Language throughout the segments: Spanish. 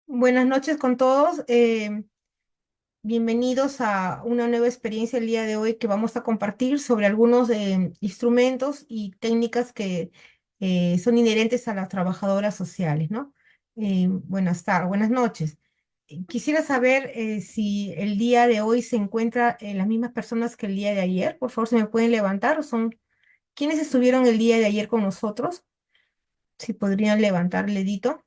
Buenas noches con todos. Bienvenidos a una nueva experiencia el día de hoy que vamos a compartir sobre algunos instrumentos y técnicas que son inherentes a las trabajadoras sociales, ¿no? Buenas tardes, buenas noches. Quisiera saber si el día de hoy se encuentra las mismas personas que el día de ayer. Por favor, ¿se me pueden levantar? ¿Quiénes estuvieron el día de ayer con nosotros? Si podrían levantar el dedito.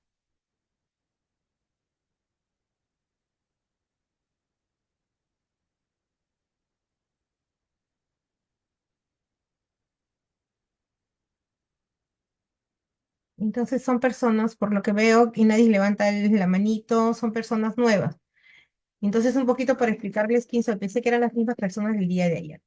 Entonces son personas, por lo que veo, y nadie levanta la manito, son personas nuevas. Entonces un poquito para explicarles quién soy, pensé que eran las mismas personas del día de ayer.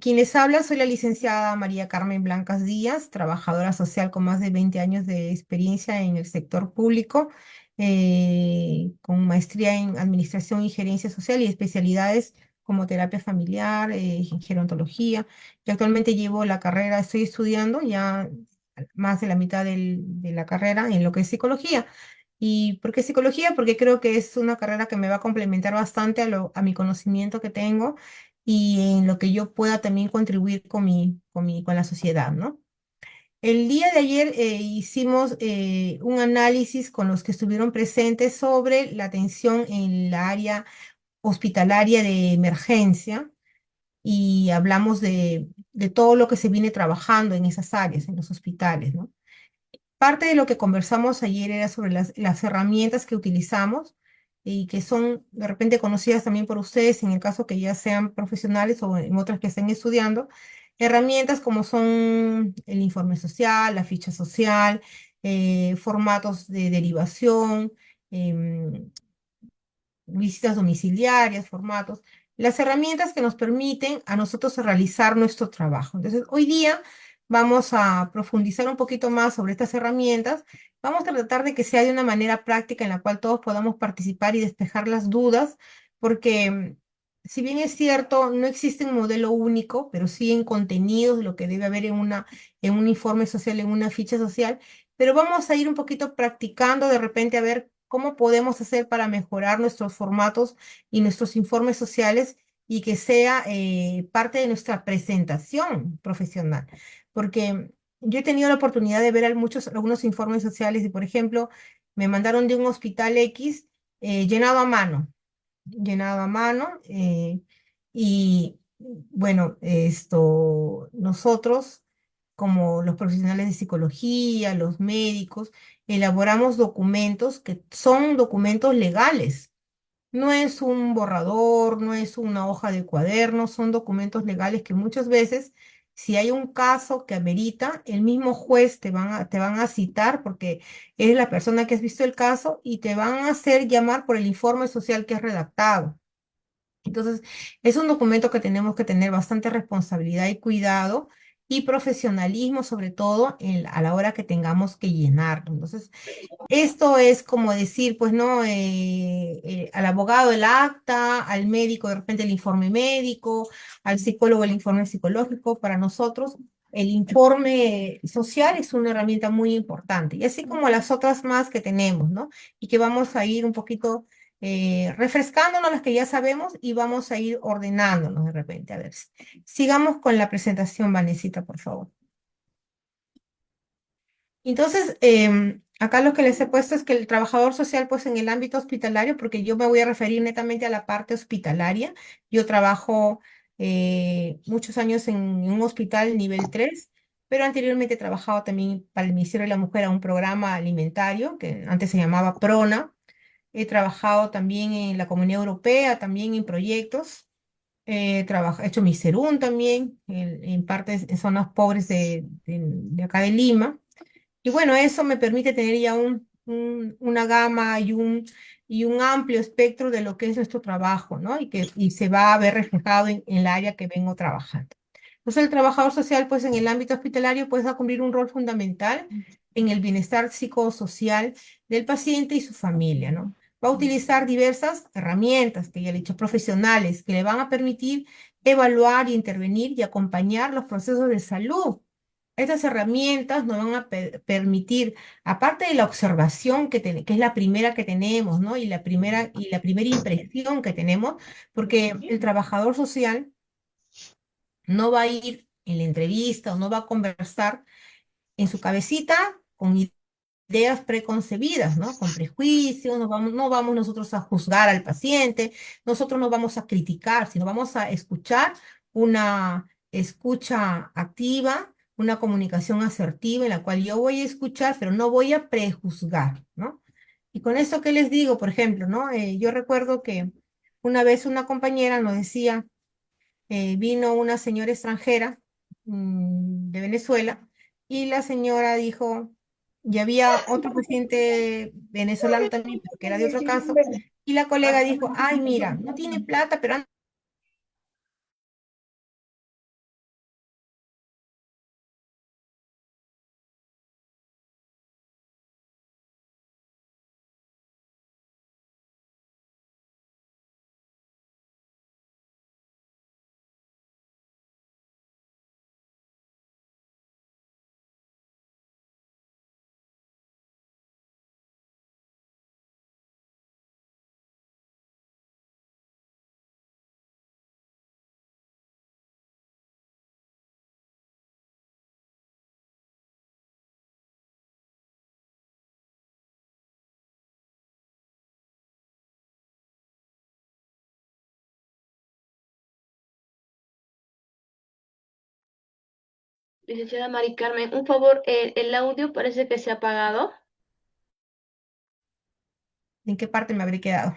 Quien les habla, soy la licenciada María Carmen Blancas Díaz, trabajadora social con más de 20 años de experiencia en el sector público, con maestría en Administración y Gerencia Social y especialidades como terapia familiar, en gerontología. Y actualmente llevo la carrera, estoy estudiando ya más de la mitad de la carrera en lo que es psicología. ¿Y por qué psicología? Porque creo que es una carrera que me va a complementar bastante a mi conocimiento que tengo y en lo que yo pueda también contribuir con la sociedad, ¿no? El día de ayer hicimos un análisis con los que estuvieron presentes sobre la atención en la área hospitalaria de emergencia y hablamos de todo lo que se viene trabajando en esas áreas, en los hospitales, ¿no? Parte de lo que conversamos ayer era sobre las herramientas que utilizamos y que son de repente conocidas también por ustedes en el caso que ya sean profesionales o en otras que estén estudiando. Herramientas como son el informe social, la ficha social, formatos de derivación, em, visitas domiciliarias, formatos, las herramientas que nos permiten a nosotros realizar nuestro trabajo. Entonces, hoy día vamos a profundizar un poquito más sobre estas herramientas. Vamos a tratar de que sea de una manera práctica en la cual todos podamos participar y despejar las dudas, porque si bien es cierto, no existe un modelo único, pero sí en contenidos, lo que debe haber en un informe social, en una ficha social, pero vamos a ir un poquito practicando de repente a ver cómo podemos hacer para mejorar nuestros formatos y nuestros informes sociales y que sea parte de nuestra presentación profesional. Porque yo he tenido la oportunidad de ver algunos informes sociales y, por ejemplo, me mandaron de un hospital X llenado a mano, llenado a mano. Y bueno, nosotros, como los profesionales de psicología, los médicos, elaboramos documentos que son documentos legales. No es un borrador, no es una hoja de cuaderno, son documentos legales que muchas veces, si hay un caso que amerita, el mismo juez te van a citar porque es la persona que has visto el caso y te van a hacer llamar por el informe social que has redactado. Entonces, es un documento que tenemos que tener bastante responsabilidad y cuidado y profesionalismo, sobre todo a la hora que tengamos que llenarlo. Entonces, esto es como decir, pues, ¿no? Al abogado el acta, al médico de repente el informe médico, al psicólogo el informe psicológico. Para nosotros, el informe social es una herramienta muy importante, y así como las otras más que tenemos, ¿no? Y que vamos a ir un poquito refrescándonos las que ya sabemos y vamos a ir ordenándonos de repente. A ver, sigamos con la presentación, Vanesita, por favor. Entonces, acá lo que les he puesto es que el trabajador social, pues en el ámbito hospitalario, porque yo me voy a referir netamente a la parte hospitalaria. Yo trabajo muchos años en un hospital nivel 3, pero anteriormente he trabajado también para el Ministerio de la Mujer a un programa alimentario que antes se llamaba PRONA. He trabajado también en la Comunidad Europea, también en proyectos. He hecho mi Serún también, en partes, en zonas pobres de acá de Lima. Y bueno, eso me permite tener ya una gama y un amplio espectro de lo que es nuestro trabajo, ¿no? Y se va a ver reflejado en el área que vengo trabajando. Entonces, el trabajador social, pues en el ámbito hospitalario, pues va a cumplir un rol fundamental en el bienestar psicosocial del paciente y su familia, ¿no? Va a utilizar diversas herramientas, que ya le he dicho, profesionales, que le van a permitir evaluar y intervenir y acompañar los procesos de salud Estas herramientas nos van a permitir, aparte de la observación que es la primera que tenemos, ¿no? Y la primera impresión que tenemos, porque el trabajador social no va a ir en la entrevista o no va a conversar en su cabecita con ideas preconcebidas, ¿no? Con prejuicios, no vamos nosotros a juzgar al paciente, nosotros no vamos a criticar, sino vamos a escuchar una escucha activa, una comunicación asertiva en la cual yo voy a escuchar, pero no voy a prejuzgar, ¿no? Y con eso que les digo, por ejemplo, ¿no? Yo recuerdo que una vez una compañera nos decía, vino una señora extranjera de Venezuela y la señora dijo, y había otro paciente venezolano también, pero que era de otro caso, y la colega dijo, ay, mira, no tiene plata, pero Licenciada Mari Carmen, un favor, el audio parece que se ha apagado. ¿en qué parte me habré quedado?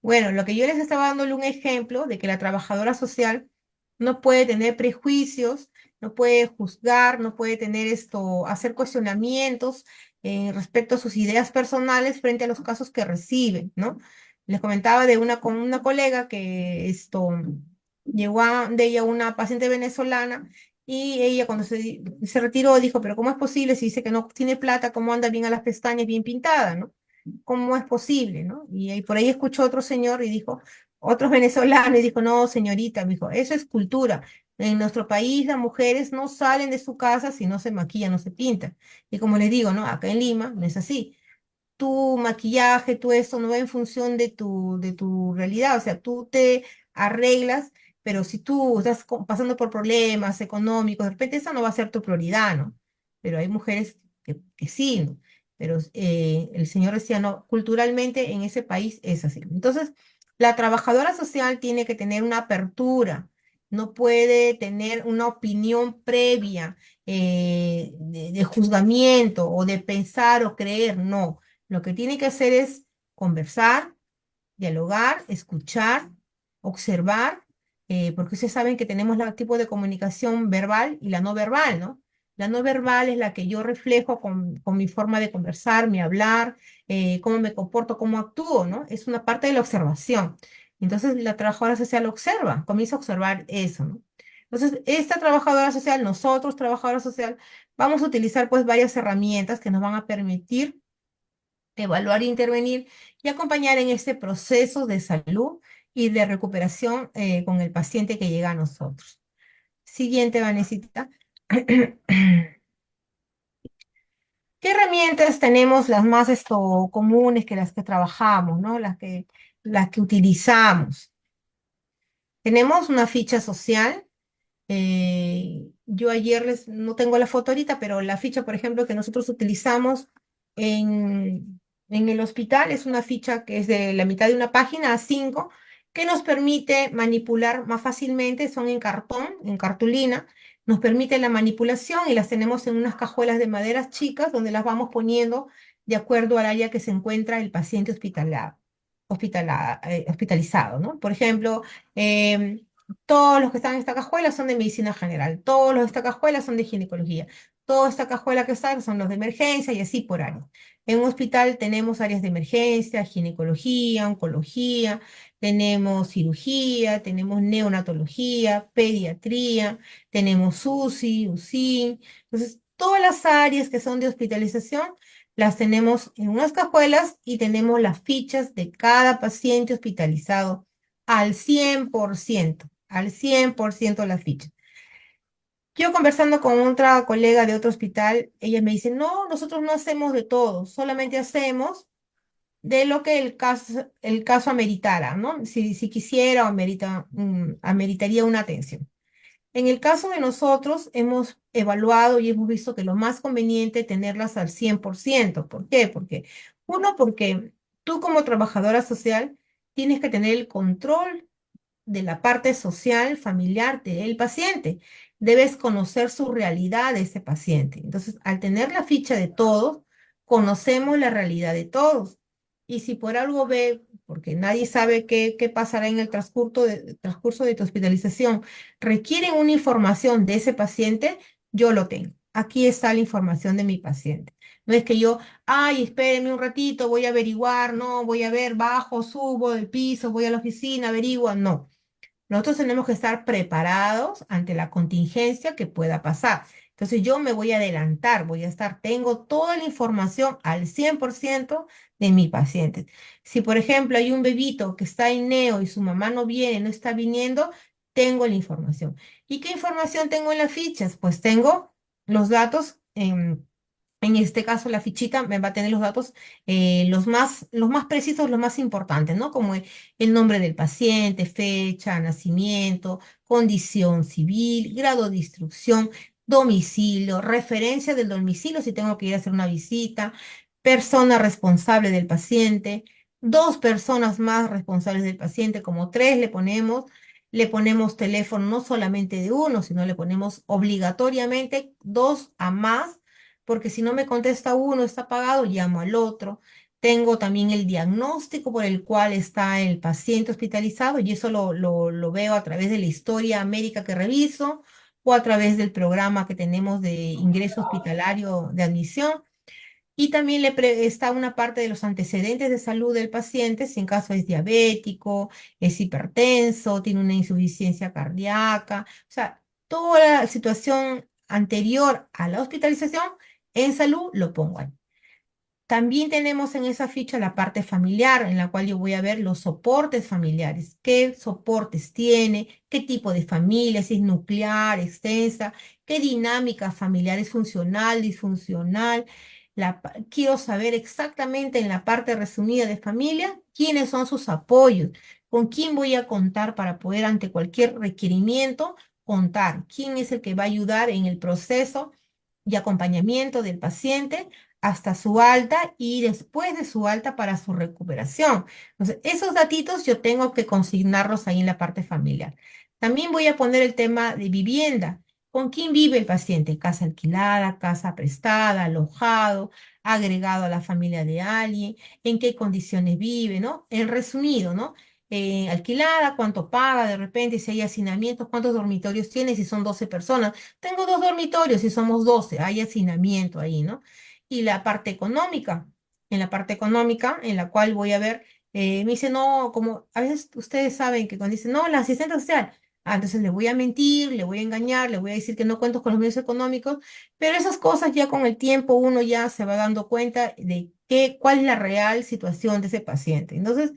Bueno, lo que yo les estaba dándole un ejemplo de que la trabajadora social no puede tener prejuicios, no puede juzgar, no puede tener hacer cuestionamientos respecto a sus ideas personales frente a los casos que recibe, ¿no? Les comentaba con una colega que llegó de ella una paciente venezolana y ella cuando se retiró dijo, pero ¿cómo es posible si dice que no tiene plata, cómo anda bien a las pestañas, bien pintada, ¿no? ¿Cómo es posible, no? Y, ahí por ahí escuchó otro señor y dijo, otros venezolanos, y dijo, no, señorita, me dijo, eso es cultura. En nuestro país las mujeres no salen de su casa si no se maquillan, no se pintan. Y como les digo, ¿no? Acá en Lima no es así. Tu maquillaje, tu esto no va en función de tu realidad, o sea, tú te arreglas, pero si tú estás pasando por problemas económicos, de repente esa no va a ser tu prioridad, ¿no? Pero hay mujeres que sí, ¿no? Pero el señor decía, no, culturalmente en ese país es así. Entonces, la trabajadora social tiene que tener una apertura, no puede tener una opinión previa de juzgamiento o de pensar o creer, no. Lo que tiene que hacer es conversar, dialogar, escuchar, observar, porque ustedes saben que tenemos el tipo de comunicación verbal y la no verbal, ¿no? La no verbal es la que yo reflejo con mi forma de conversar, mi hablar, cómo me comporto, cómo actúo, ¿no? Es una parte de la observación. Entonces la trabajadora social observa, comienza a observar eso, ¿no? Entonces, esta trabajadora social, nosotros, trabajadora social, vamos a utilizar pues varias herramientas que nos van a permitir evaluar e intervenir y acompañar en este proceso de salud y de recuperación con el paciente que llega a nosotros. Siguiente, Vanesita. ¿Qué herramientas tenemos las más comunes que las que trabajamos, ¿no? Las que utilizamos? Tenemos una ficha social. Yo ayer no tengo la foto ahorita, pero la ficha, por ejemplo, que nosotros utilizamos en el hospital es una ficha que es de la mitad de una página a 5, que nos permite manipular más fácilmente, son en cartón, en cartulina, nos permite la manipulación y las tenemos en unas cajuelas de maderas chicas donde las vamos poniendo de acuerdo al área que se encuentra el paciente hospitalizado, ¿no? Por ejemplo, em, todos los que están en esta cajuela son de medicina general, todos los de esta cajuela son de ginecología, toda esta cajuela que está son los de emergencia y así por áreas. En un hospital tenemos áreas de emergencia, ginecología, oncología, tenemos cirugía, tenemos neonatología, pediatría, tenemos UCI, UCI. Entonces, todas las áreas que son de hospitalización las tenemos en unas cajuelas y tenemos las fichas de cada paciente hospitalizado al 100%, al 100% las fichas. Yo conversando con otra colega de otro hospital, ella me dice, no, nosotros no hacemos de todo, solamente hacemos de lo que el caso ameritara, ¿no? Si quisiera o ameritaría una atención. En el caso de nosotros, hemos evaluado y hemos visto que lo más conveniente es tenerlas al 100%. ¿Por qué? Porque tú como trabajadora social tienes que tener el control de la parte social, familiar del paciente. Debes conocer su realidad de ese paciente. Entonces, al tener la ficha de todos, conocemos la realidad de todos. Y si por algo ve, porque nadie sabe qué pasará en el transcurso de tu hospitalización, requieren una información de ese paciente, yo lo tengo. Aquí está la información de mi paciente. No es que yo, ay, espéreme un ratito, voy a averiguar, no, voy a ver, bajo, subo del piso, voy a la oficina, averiguo, no. Nosotros tenemos que estar preparados ante la contingencia que pueda pasar. Entonces yo me voy a adelantar, tengo toda la información al 100% de mi paciente. Si por ejemplo hay un bebito que está en neo y su mamá no viene, no está viniendo, tengo la información. ¿Y qué información tengo en las fichas? Pues tengo los datos. En este caso, la fichita me va a tener los datos los más precisos, los más importantes, ¿no? Como el nombre del paciente, fecha, nacimiento, condición civil, grado de instrucción, domicilio, referencia del domicilio si tengo que ir a hacer una visita, persona responsable del paciente, dos personas más responsables del paciente, como tres le ponemos teléfono no solamente de uno, sino le ponemos obligatoriamente dos a más porque si no me contesta uno, está apagado, llamo al otro. Tengo también el diagnóstico por el cual está el paciente hospitalizado y eso lo veo a través de la historia médica que reviso o a través del programa que tenemos de ingreso hospitalario de admisión. Y también está una parte de los antecedentes de salud del paciente, si en caso es diabético, es hipertenso, tiene una insuficiencia cardíaca, o sea, toda la situación anterior a la hospitalización en salud lo pongo ahí. También tenemos en esa ficha la parte familiar, en la cual yo voy a ver los soportes familiares, qué soportes tiene, qué tipo de familia, si es nuclear, extensa, qué dinámica familiar es funcional, disfuncional. Quiero saber exactamente en la parte resumida de familia quiénes son sus apoyos, con quién voy a contar para poder ante cualquier requerimiento contar, quién es el que va a ayudar en el proceso y acompañamiento del paciente hasta su alta y después de su alta para su recuperación. Entonces, esos datitos yo tengo que consignarlos ahí en la parte familiar. También voy a poner el tema de vivienda. ¿Con quién vive el paciente? Casa alquilada, casa prestada, alojado, agregado a la familia de alguien, en qué condiciones vive, ¿no? En resumido, ¿no? Alquilada, cuánto paga de repente, si hay hacinamientos, cuántos dormitorios tiene, si son 12 personas. Tengo dos dormitorios, si somos 12 hay hacinamiento ahí, ¿no? Y la parte económica. En la parte económica, en la cual voy a ver, me dice, no, como a veces ustedes saben que cuando dicen, no, la asistente social, entonces le voy a mentir, le voy a engañar, le voy a decir que no cuento con los medios económicos, pero esas cosas ya con el tiempo uno ya se va dando cuenta de cuál es la real situación de ese paciente. Entonces,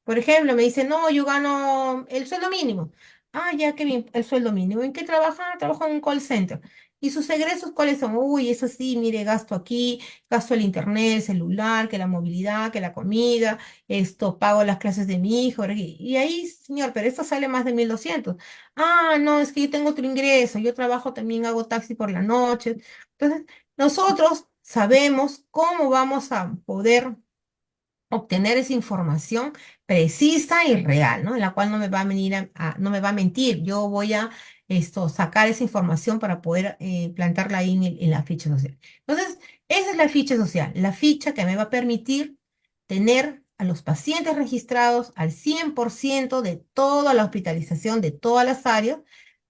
por ejemplo, me dice, no, yo gano el sueldo mínimo. Ah, ya, qué bien, el sueldo mínimo. ¿En qué trabaja? Trabaja en un call center. ¿Y sus egresos cuáles son? Uy, eso sí, mire, gasto aquí, gasto el internet, el celular, que la movilidad, que la comida, esto, pago las clases de mi hijo. Y ahí, señor, pero esto sale más de 1.200. Ah, no, es que yo tengo otro ingreso, yo trabajo también, hago taxi por la noche. Entonces, nosotros sabemos cómo vamos a poder obtener esa información precisa y real, ¿no? En la cual no me va a venir no me va a mentir. Yo voy a sacar esa información para poder plantarla ahí en la ficha social. Entonces, esa es la ficha social, la ficha que me va a permitir tener a los pacientes registrados al 100% de toda la hospitalización de todas las áreas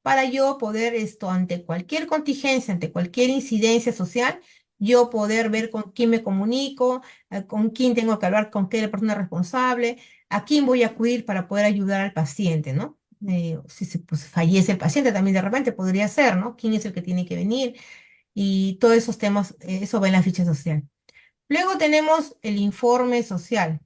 para yo poder ante cualquier contingencia, ante cualquier incidencia social, yo poder ver con quién me comunico, con quién tengo que hablar, con qué persona responsable, a quién voy a acudir para poder ayudar al paciente, ¿no? Si pues, fallece el paciente también de repente podría ser, ¿no? ¿Quién es el que tiene que venir? Y todos esos temas, eso va en la ficha social. Luego tenemos el informe social.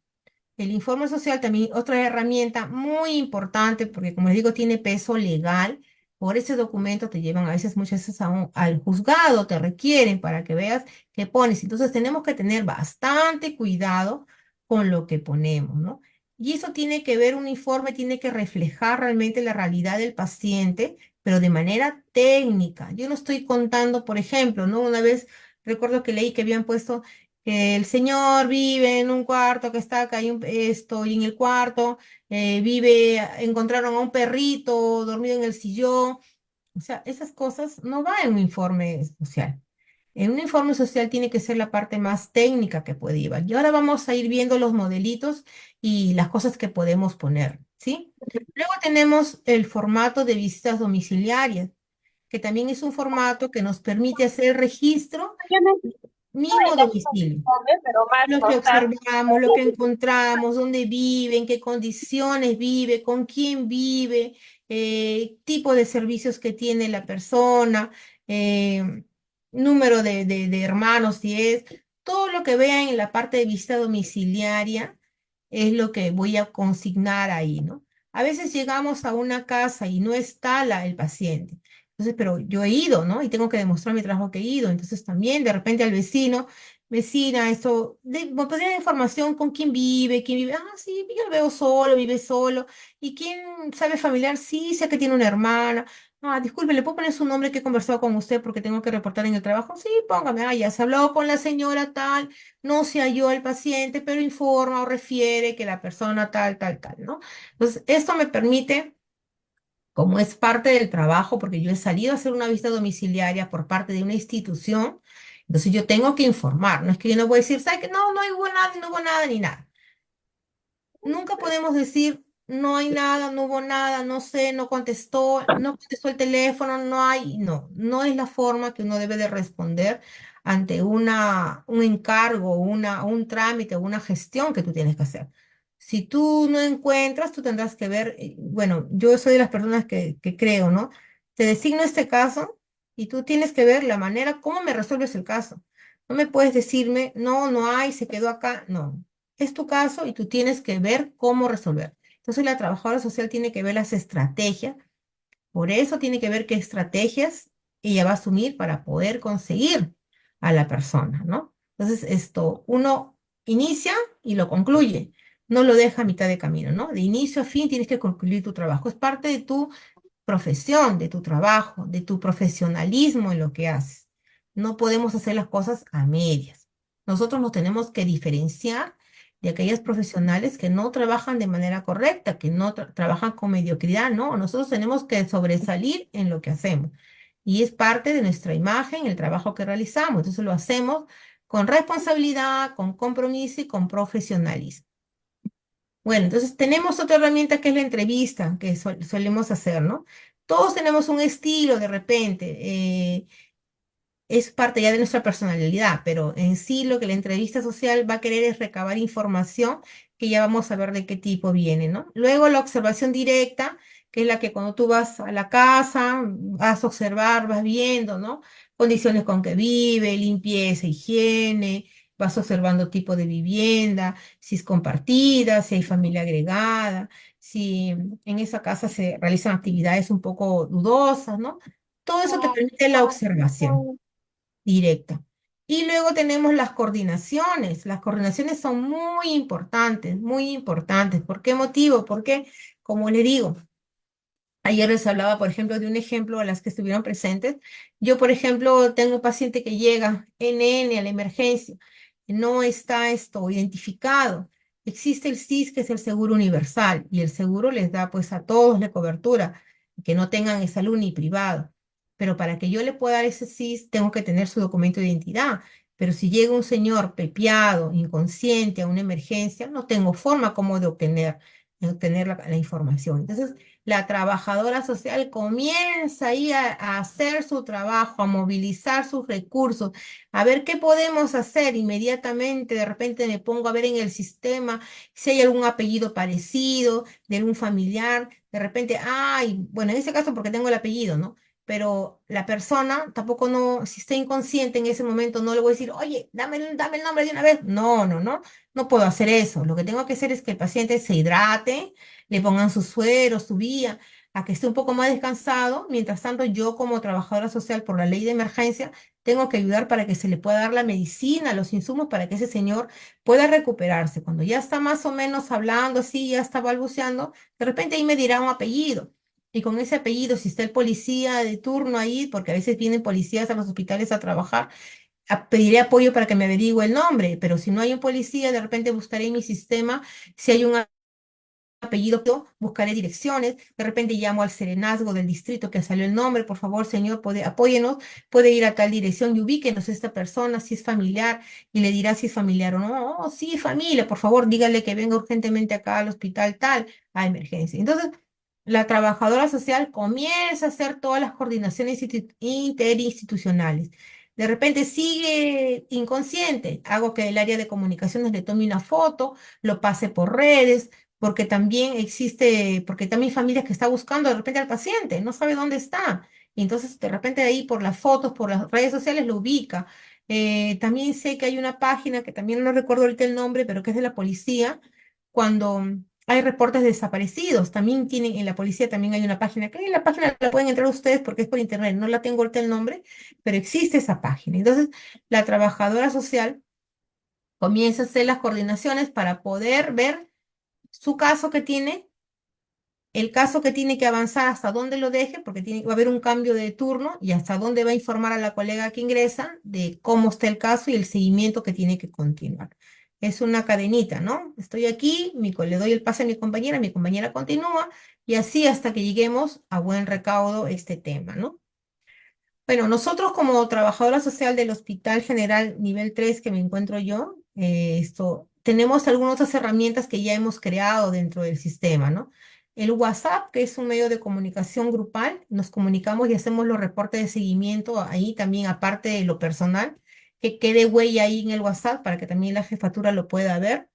El informe social también, otra herramienta muy importante, porque como les digo, tiene peso legal por ese documento te llevan a veces, muchas veces al juzgado, te requieren para que veas qué pones. Entonces tenemos que tener bastante cuidado con lo que ponemos, ¿no? Y eso tiene que ver, un informe tiene que reflejar realmente la realidad del paciente, pero de manera técnica. Yo no estoy contando, por ejemplo, ¿no? Una vez recuerdo que leí que habían puesto que el señor vive en un cuarto que está acá, hay esto, y en el cuarto encontraron a un perrito dormido en el sillón. O sea, esas cosas no van en un informe social. En un informe social tiene que ser la parte más técnica que puede llevar. Y ahora vamos a ir viendo los modelitos y las cosas que podemos poner, ¿sí? Luego tenemos el formato de visitas domiciliarias, que también es un formato que nos permite hacer el registro mismo domicilio, Pero más lo que cosas. observamos, lo que encontramos, dónde vive, en qué condiciones vive, con quién vive, tipo de servicios que tiene la persona, número de hermanos, si es, todo lo que vean en la parte de visita domiciliaria es lo que voy a consignar ahí, ¿no? A veces llegamos a una casa y no está el paciente. Entonces, pero yo he ido, ¿no? Y tengo que demostrar mi trabajo que he ido. Entonces también de repente al vecino vecina, esto, me podría dar información con quién vive. Ah, sí, yo lo veo solo, vive solo. ¿Y quién sabe familiar? Sí, sé que tiene una hermana. Ah, disculpe, ¿le puedo poner su nombre que he conversado con usted porque tengo que reportar en el trabajo? Sí, póngame. Ah, ya se habló con la señora tal, no se halló el paciente, pero informa o refiere que la persona tal, tal, tal, ¿no? Entonces, esto me permite, como es parte del trabajo, porque yo he salido a hacer una visita domiciliaria por parte de una institución, entonces yo tengo que informar, no es que yo no voy a decir, ¿sabe que no, no hubo nada, no hubo nada ni nada? Nunca podemos decir, no hay nada, no hubo nada, no sé, no contestó el teléfono, no hay, no, no es la forma que uno debe de responder ante un encargo, un trámite o una gestión que tú tienes que hacer. Si tú no encuentras, tú tendrás que ver, bueno, yo soy de las personas que creo, ¿no? Te designo este caso y tú tienes que ver la manera, cómo me resuelves el caso. No me puedes decirme, no, no hay, se quedó acá, no, es tu caso y tú tienes que ver cómo resolver. Entonces la trabajadora social tiene que ver las estrategias, por eso tiene que ver qué estrategias ella va a asumir para poder conseguir a la persona, ¿no? Entonces esto uno inicia y lo concluye, no lo deja a mitad de camino, ¿no? De inicio a fin tienes que concluir tu trabajo, es parte de tu profesión, de tu trabajo, de tu profesionalismo en lo que haces. No podemos hacer las cosas a medias. Nosotros nos tenemos que diferenciar de aquellas profesionales que no trabajan de manera correcta, que no trabajan con mediocridad, ¿no? Nosotros tenemos que sobresalir en lo que hacemos. Y es parte de nuestra imagen, el trabajo que realizamos. Entonces lo hacemos con responsabilidad, con compromiso y con profesionalismo. Bueno, entonces tenemos otra herramienta que es la entrevista que solemos hacer, ¿no? Todos tenemos un estilo de repente, es parte ya de nuestra personalidad, pero en sí lo que la entrevista social va a querer es recabar información que ya vamos a ver de qué tipo viene, ¿no? Luego la observación directa, que es la que cuando tú vas a la casa, vas a observar, vas viendo, ¿no? Condiciones con que vive, limpieza, higiene, vas observando tipo de vivienda, si es compartida, si hay familia agregada, si en esa casa se realizan actividades un poco dudosas, ¿no? Todo eso te permite la observación directa. Y luego tenemos las coordinaciones. Las coordinaciones son muy importantes, muy importantes. ¿Por qué motivo? Porque, como le digo, ayer les hablaba, por ejemplo, de un ejemplo a las que estuvieron presentes. Yo, por ejemplo, tengo un paciente que llega NN a la emergencia, no está esto identificado. Existe el SIS, que es el seguro universal, y el seguro les da pues a todos la cobertura, que no tengan salud ni privado. Pero para que yo le pueda dar ese SIS, tengo que tener su documento de identidad. Pero si llega un señor pepiado, inconsciente a una emergencia, no tengo forma como de obtener la información. Entonces, la trabajadora social comienza ahí a hacer su trabajo, a movilizar sus recursos, a ver qué podemos hacer inmediatamente. De repente me pongo a ver en el sistema si hay algún apellido parecido de algún familiar. De repente, ay, bueno, en ese caso porque tengo el apellido, ¿no? Pero la persona tampoco no, si está inconsciente en ese momento, no le voy a decir, oye, dame el nombre de una vez. No, no, no, no puedo hacer eso. Lo que tengo que hacer es que el paciente se hidrate, le pongan su suero, su vía. a que esté un poco más descansado. Mientras tanto, yo como trabajadora social por la ley de emergencia, tengo que ayudar para que se le pueda dar la medicina, los insumos para que ese señor pueda recuperarse. Cuando ya está más o menos hablando así, ya está balbuceando, de repente ahí me dirá un apellido. Y con ese apellido, si está el policía de turno ahí, porque a veces vienen policías a los hospitales a trabajar, pediré apoyo para que me averigüe el nombre, pero si no hay un policía, de repente buscaré en mi sistema si hay un apellido, buscaré direcciones, de repente llamo al serenazgo del distrito que salió el nombre, por favor, señor, apóyenos, puede ir a tal dirección y ubíquenos a esta persona, si es familiar, y le dirá si es familiar o no. Oh, sí, familia, por favor, dígale que venga urgentemente acá al hospital tal, a emergencia. Entonces, la trabajadora social comienza a hacer todas las coordinaciones interinstitucionales. De repente sigue inconsciente, hago que el área de comunicaciones le tome una foto, lo pase por redes, porque también existe, porque también hay familias que está buscando de repente al paciente, no sabe dónde está. Y entonces de repente ahí por las fotos, por las redes sociales lo ubica. También sé que hay una página que también no recuerdo ahorita el nombre, pero que es de la policía, cuando hay reportes de desaparecidos. También tienen, en la policía también hay una página, que en la página la pueden entrar ustedes porque es por internet, no la tengo ahorita el nombre, pero existe esa página. Entonces, la trabajadora social comienza a hacer las coordinaciones para poder ver su caso que tiene, el caso que tiene que avanzar, hasta dónde lo deje, porque va a haber un cambio de turno y hasta dónde va a informar a la colega que ingresa de cómo está el caso y el seguimiento que tiene que continuar. Es una cadenita, ¿no? Estoy aquí, le doy el pase a mi compañera continúa y así hasta que lleguemos a buen recaudo este tema, ¿no? Bueno, nosotros como trabajadora social del Hospital General Nivel 3 que me encuentro yo, tenemos algunas otras herramientas que ya hemos creado dentro del sistema, ¿no? El WhatsApp, que es un medio de comunicación grupal, nos comunicamos y hacemos los reportes de seguimiento ahí también, aparte de lo personal, que quede huella ahí en el WhatsApp para que también la jefatura lo pueda ver.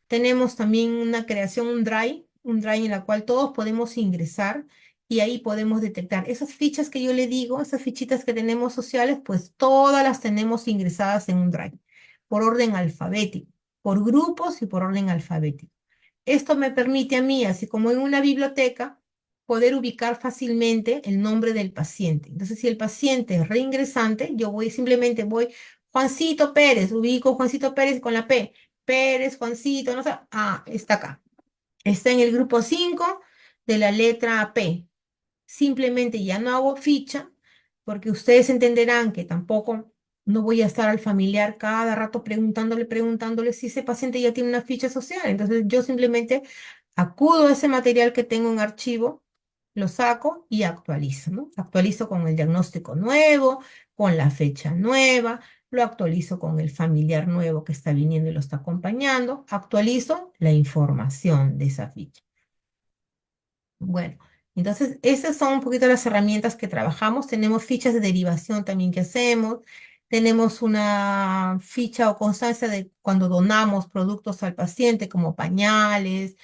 Tenemos también una creación, un drive en la cual todos podemos ingresar y ahí podemos detectar esas fichas que yo le digo, esas fichitas que tenemos sociales, pues todas las tenemos ingresadas en un drive, por orden alfabético, por grupos y por orden alfabético. Esto me permite a mí, así como en una biblioteca, poder ubicar fácilmente el nombre del paciente. Entonces, si el paciente es reingresante, simplemente voy, Juancito Pérez, ubico Juancito Pérez con la P, Pérez, Juancito, no sé, está acá. Está en el grupo 5 de la letra P. Simplemente ya no hago ficha, porque ustedes entenderán que tampoco no voy a estar al familiar cada rato preguntándole si ese paciente ya tiene una ficha social. Entonces yo simplemente acudo a ese material que tengo en archivo, lo saco y actualizo, ¿no? Actualizo con el diagnóstico nuevo, con la fecha nueva, lo actualizo con el familiar nuevo que está viniendo y lo está acompañando, actualizo la información de esa ficha. Bueno, entonces esas son un poquito las herramientas que trabajamos. Tenemos fichas de derivación también que hacemos. Tenemos una ficha o constancia de cuando donamos productos al paciente como pañales,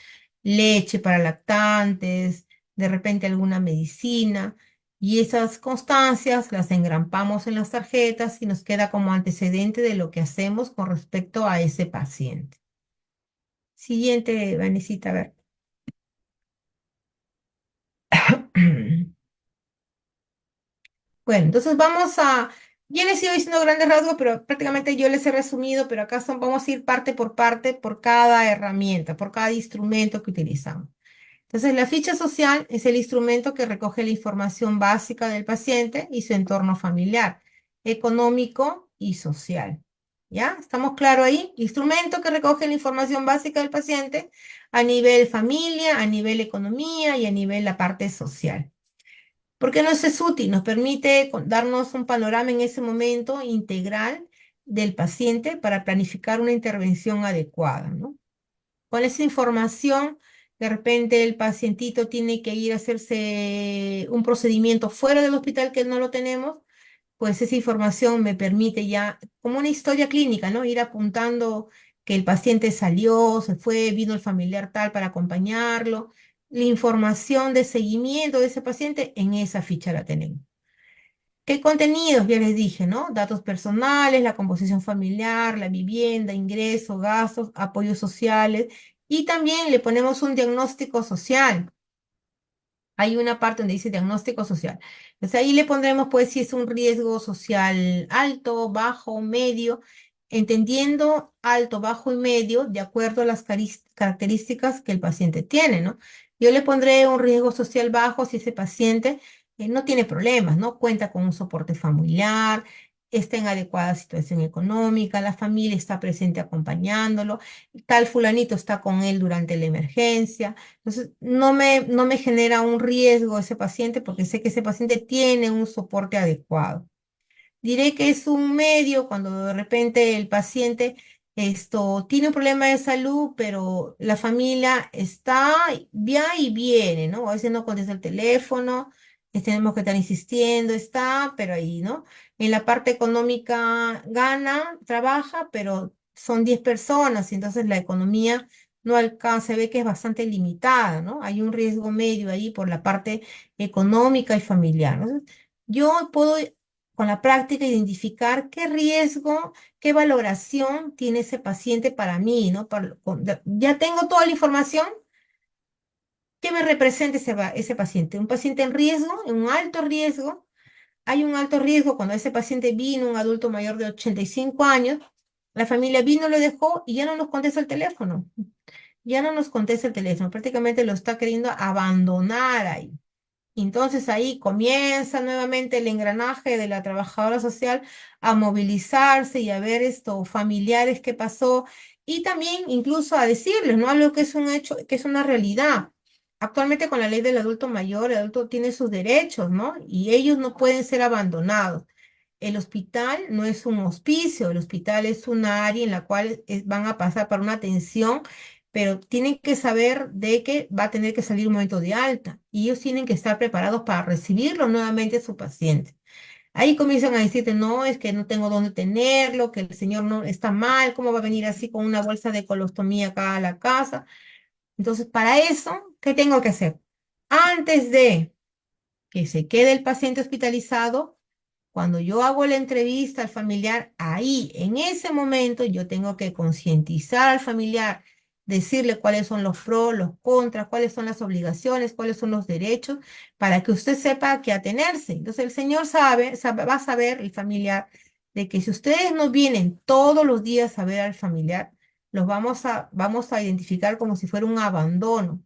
leche para lactantes, de repente alguna medicina. Y esas constancias las engrampamos en las tarjetas y nos queda como antecedente de lo que hacemos con respecto a ese paciente. Siguiente, Vanesita, a ver. Bueno, entonces ya les he ido diciendo grandes rasgos, pero prácticamente yo les he resumido, pero acá vamos a ir parte por parte por cada herramienta, por cada instrumento que utilizamos. Entonces, la ficha social es el instrumento que recoge la información básica del paciente y su entorno familiar, económico y social. ¿Ya? ¿Estamos claros ahí? Instrumento que recoge la información básica del paciente a nivel familia, a nivel economía y a nivel la parte social. ¿Por qué nos es útil? Nos permite darnos un panorama en ese momento integral del paciente para planificar una intervención adecuada, ¿no? Con esa información, de repente el pacientito tiene que ir a hacerse un procedimiento fuera del hospital que no lo tenemos, pues esa información me permite ya, como una historia clínica, ¿no? Ir apuntando que el paciente salió, se fue, vino el familiar tal para acompañarlo. La información de seguimiento de ese paciente en esa ficha la tenemos. ¿Qué contenidos? Ya les dije, ¿no? Datos personales, la composición familiar, la vivienda, ingresos, gastos, apoyos sociales y también le ponemos un diagnóstico social hay una parte donde dice diagnóstico social. Entonces ahí le pondremos pues si es un riesgo social alto, bajo, medio, entendiendo alto, bajo y medio de acuerdo a las características que el paciente tiene, ¿no? Yo le pondré un riesgo social bajo si ese paciente no tiene problemas, ¿no? Cuenta con un soporte familiar, está en adecuada situación económica, la familia está presente acompañándolo, tal fulanito está con él durante la emergencia. Entonces, no me genera un riesgo ese paciente porque sé que ese paciente tiene un soporte adecuado. Diré que es un medio cuando de repente el paciente tiene un problema de salud, pero la familia está ya y viene, ¿no? A veces no contesta el teléfono, tenemos que estar insistiendo, está, pero ahí, ¿no? En la parte económica gana, trabaja, pero son 10 personas y entonces la economía no alcanza, se ve que es bastante limitada, ¿no? Hay un riesgo medio ahí por la parte económica y familiar, ¿no? Yo puedo con la práctica identificar qué riesgo, qué valoración tiene ese paciente para mí, ¿no? Ya tengo toda la información. ¿Qué me representa ese paciente? Un paciente en riesgo, en un alto riesgo. Hay un alto riesgo cuando ese paciente vino, un adulto mayor de 85 años, la familia vino, lo dejó y ya no nos contesta el teléfono. Ya no nos contesta el teléfono, prácticamente lo está queriendo abandonar ahí. Entonces ahí comienza nuevamente el engranaje de la trabajadora social a movilizarse y a ver esto, familiares que pasó y también incluso a decirles, ¿no? Algo que es un hecho, que es una realidad. Actualmente con la ley del adulto mayor, el adulto tiene sus derechos, ¿no? Y ellos no pueden ser abandonados. El hospital no es un hospicio, el hospital es una área en la cual van a pasar para una atención, pero tienen que saber de que va a tener que salir un momento de alta y ellos tienen que estar preparados para recibirlo nuevamente a su paciente. Ahí comienzan a decirte, no, es que no tengo dónde tenerlo, que el señor no está mal, ¿cómo va a venir así con una bolsa de colostomía acá a la casa? Entonces, para eso, ¿qué tengo que hacer? Antes de que se quede el paciente hospitalizado, cuando yo hago la entrevista al familiar, ahí, en ese momento, yo tengo que concientizar al familiar, decirle cuáles son los pros, los contras, cuáles son las obligaciones, cuáles son los derechos, para que usted sepa a qué atenerse. Entonces, el señor va a saber, el familiar, de que si ustedes no vienen todos los días a ver al familiar, los vamos a identificar como si fuera un abandono.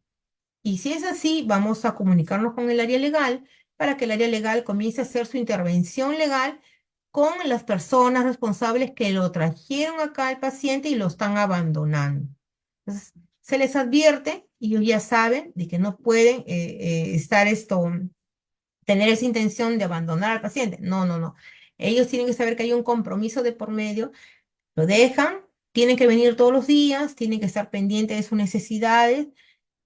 Y si es así, vamos a comunicarnos con el área legal para que el área legal comience a hacer su intervención legal con las personas responsables que lo trajeron acá al paciente y lo están abandonando. Entonces, se les advierte y ellos ya saben de que no pueden tener esa intención de abandonar al paciente. No, no, no. Ellos tienen que saber que hay un compromiso de por medio, lo dejan, tienen que venir todos los días, tienen que estar pendientes de sus necesidades,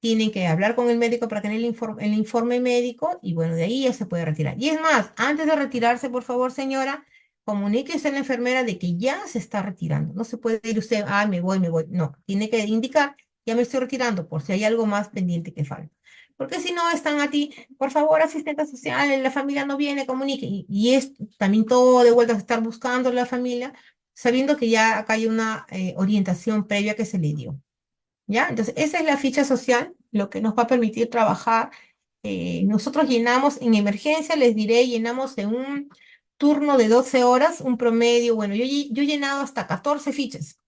tienen que hablar con el médico para tener el informe médico y bueno, de ahí ya se puede retirar. Y es más, antes de retirarse, por favor, señora, comuníquese a la enfermera de que ya se está retirando. No se puede ir usted, ah, me voy, me voy. No, tiene que indicar, ya me estoy retirando por si hay algo más pendiente que falta. Porque si no, están a ti, por favor, asistente social, la familia no viene, comunique. Y es también todo de vuelta a estar buscando la familia, sabiendo que ya acá hay una orientación previa que se le dio. ¿Ya? Entonces, esa es la ficha social, lo que nos va a permitir trabajar. Nosotros llenamos en emergencia, les diré, llenamos en un turno de 12 horas, un promedio, bueno, yo he llenado hasta 14 fichas.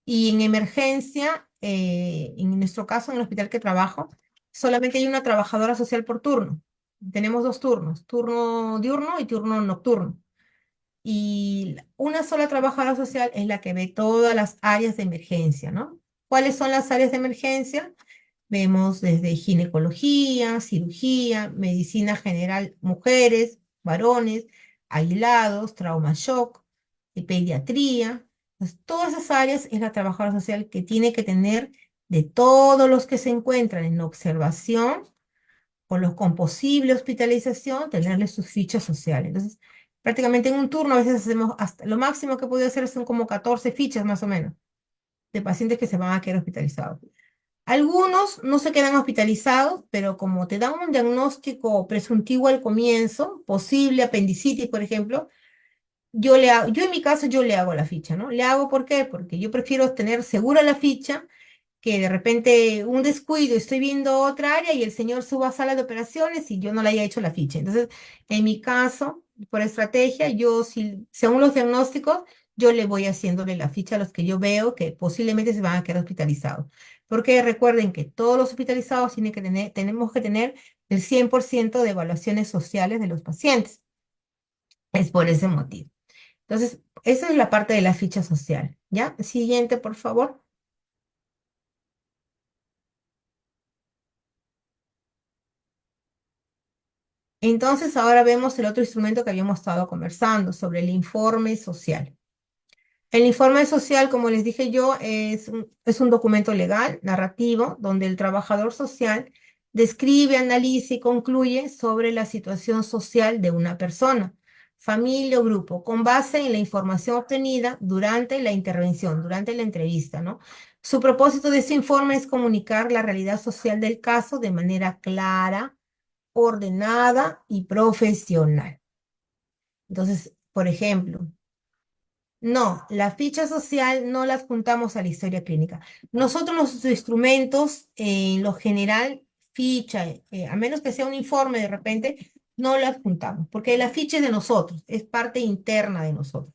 Y en emergencia, en nuestro caso, en el hospital que trabajo, solamente hay una trabajadora social por turno. Tenemos dos turnos, turno diurno y turno nocturno. Y una sola trabajadora social es la que ve todas las áreas de emergencia, ¿no? ¿Cuáles son las áreas de emergencia? Vemos desde ginecología, cirugía, medicina general, mujeres, varones, aislados, trauma shock, pediatría. Pues todas esas áreas es la trabajadora social que tiene que tener de todos los que se encuentran en observación con los con posible hospitalización, tenerles sus fichas sociales. Entonces, prácticamente en un turno a veces hacemos hasta lo máximo que puede hacer son como 14 fichas más o menos de pacientes que se van a quedar hospitalizados. Algunos no se quedan hospitalizados, pero como te dan un diagnóstico presuntivo al comienzo, posible apendicitis, por ejemplo, yo en mi caso yo le hago la ficha, ¿no? Le hago ¿por qué? Porque yo prefiero tener segura la ficha que de repente un descuido, estoy viendo otra área y el señor suba a sala de operaciones y yo no le haya hecho la ficha. Entonces, en mi caso, por estrategia, yo, si, según los diagnósticos, yo le voy haciéndole la ficha a los que yo veo que posiblemente se van a quedar hospitalizados. Porque recuerden que todos los hospitalizados tienen que tener, tenemos que tener el 100% de evaluaciones sociales de los pacientes. Es por ese motivo. Entonces, esa es la parte de la ficha social. ¿Ya? Siguiente, por favor. Entonces, ahora vemos el otro instrumento que habíamos estado conversando sobre el informe social. El informe social, como les dije yo, es un documento legal, narrativo, donde el trabajador social describe, analiza y concluye sobre la situación social de una persona, familia o grupo, con base en la información obtenida durante la intervención, durante la entrevista, ¿no? Su propósito de este informe es comunicar la realidad social del caso de manera clara, ordenada y profesional. Entonces, por ejemplo, no, la ficha social no la adjuntamos a la historia clínica. Nosotros los instrumentos, en lo general, ficha, a menos que sea un informe de repente, no la adjuntamos, porque la ficha es de nosotros, es parte interna de nosotros.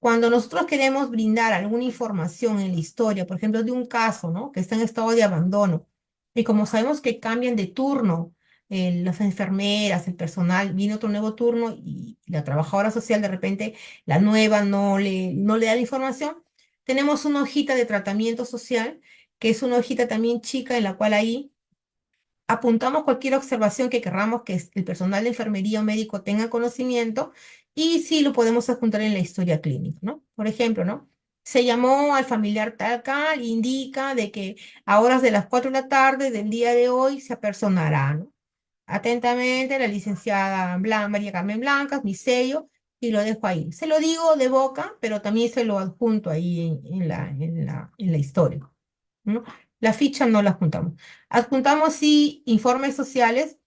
Cuando nosotros queremos brindar alguna información en la historia, por ejemplo, de un caso, ¿no? Que está en estado de abandono, y como sabemos que cambian de turno, las enfermeras, el personal, viene otro nuevo turno y la trabajadora social de repente, la nueva, no le da la información, tenemos una hojita de tratamiento social, que es una hojita también chica en la cual ahí apuntamos cualquier observación que querramos que el personal de enfermería o médico tenga conocimiento y sí lo podemos adjuntar en la historia clínica, ¿no? Por ejemplo, ¿no? Se llamó al familiar tal, indica de que a horas de las 4 de la tarde del día de hoy se apersonará, ¿no? Atentamente, la licenciada María Carmen Blancas, mi sello, y lo dejo ahí. Se lo digo de boca, pero también se lo adjunto ahí en la historia, ¿no? La ficha no la juntamos. Adjuntamos sí informes sociales,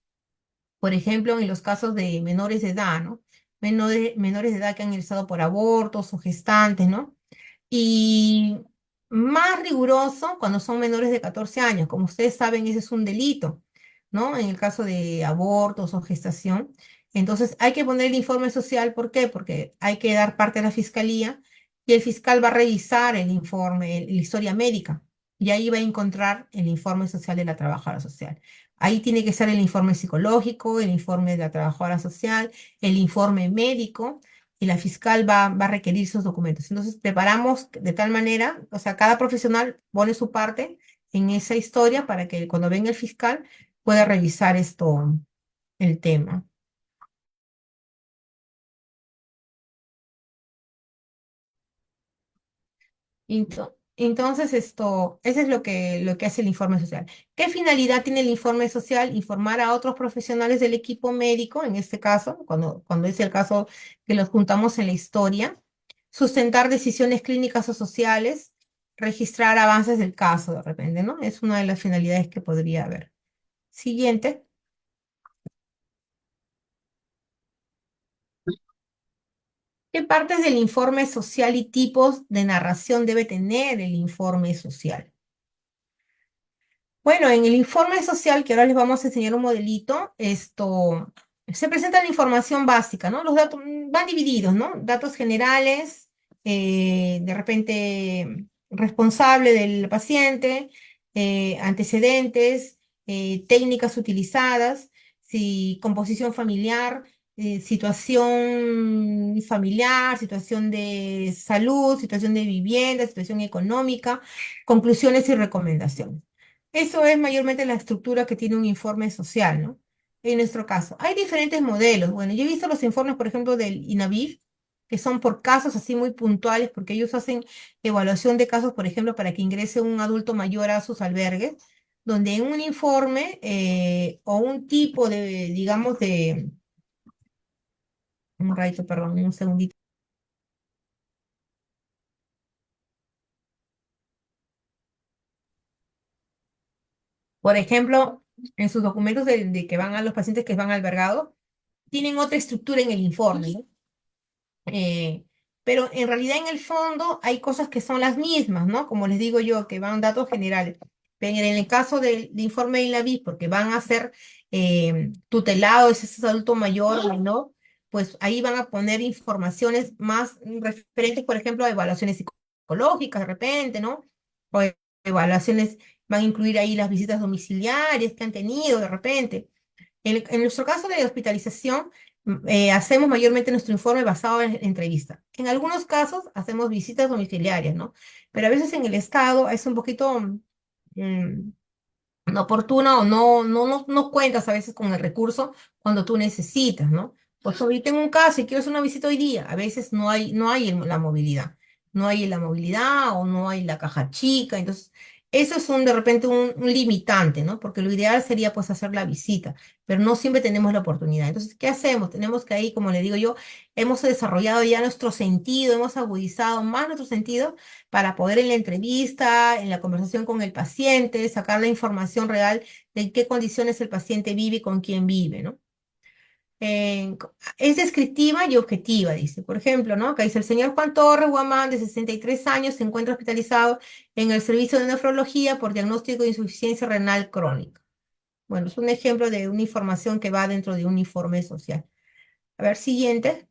por ejemplo, en los casos de menores de edad, ¿no? Menores de edad que han ingresado por abortos o gestantes, ¿no? Y más riguroso cuando son menores de 14 años. Como ustedes saben, ese es un delito, ¿no? En el caso de abortos o gestación. Entonces, hay que poner el informe social. ¿Por qué? Porque hay que dar parte a la fiscalía y el fiscal va a revisar el informe, la historia médica. Y ahí va a encontrar el informe social de la trabajadora social. Ahí tiene que estar el informe psicológico, el informe de la trabajadora social, el informe médico y la fiscal va a requerir esos documentos. Entonces, preparamos de tal manera, o sea, cada profesional pone su parte en esa historia para que cuando venga el fiscal pueda revisar esto, el tema. Entonces, esto, eso es lo que hace el informe social. ¿Qué finalidad tiene el informe social? Informar a otros profesionales del equipo médico, en este caso, cuando es el caso que los juntamos en la historia, sustentar decisiones clínicas o sociales, registrar avances del caso de repente, ¿no? Es una de las finalidades que podría haber. Siguiente. ¿Qué partes del informe social y tipos de narración debe tener el informe social? Bueno, en el informe social, que ahora les vamos a enseñar un modelito, esto se presenta la información básica, ¿no? Los datos van divididos, ¿no? Datos generales, de repente responsable del paciente, antecedentes, técnicas utilizadas, si, composición familiar, situación familiar, situación de salud, situación de vivienda, situación económica, conclusiones y recomendaciones. Eso es mayormente la estructura que tiene un informe social, ¿no? En nuestro caso, hay diferentes modelos. Bueno, yo he visto los informes, por ejemplo, del INAVIF, que son por casos así muy puntuales, porque ellos hacen evaluación de casos, por ejemplo, para que ingrese un adulto mayor a sus albergues, donde en un informe o un tipo de, digamos, de, un ratito, perdón, un segundito. Por ejemplo, en sus documentos de que van a los pacientes que van albergados, tienen otra estructura en el informe, ¿no? Eh, pero en realidad en el fondo hay cosas que son las mismas, ¿no? Como les digo yo, que van datos generales. Pero en el caso del informe de INAVIS, porque van a ser tutelados, ese es adulto mayor o menor, pues ahí van a poner informaciones más referentes, por ejemplo, a evaluaciones psicológicas de repente, ¿no? O evaluaciones, van a incluir ahí las visitas domiciliarias que han tenido de repente. En nuestro caso de hospitalización, hacemos mayormente nuestro informe basado en entrevista. En algunos casos hacemos visitas domiciliarias, ¿no? Pero a veces en el estado es un poquito no oportuna o no cuentas a veces con el recurso cuando tú necesitas, ¿no? Pues hoy tengo un caso y quiero hacer una visita hoy día. A veces no hay la movilidad. No hay la movilidad o no hay la caja chica. Entonces, eso es de repente un limitante, ¿no? Porque lo ideal sería pues hacer la visita, pero no siempre tenemos la oportunidad. Entonces, ¿qué hacemos? Tenemos que ahí, como le digo yo, hemos desarrollado ya nuestro sentido, hemos agudizado más nuestro sentido para poder en la entrevista, en la conversación con el paciente, sacar la información real de en qué condiciones el paciente vive y con quién vive, ¿no? Es descriptiva y objetiva, dice. Por ejemplo, ¿no? Acá dice, el señor Juan Torres Guamán, de 63 años, se encuentra hospitalizado en el servicio de nefrología por diagnóstico de insuficiencia renal crónica. Bueno, es un ejemplo de una información que va dentro de un informe social. A ver, siguiente.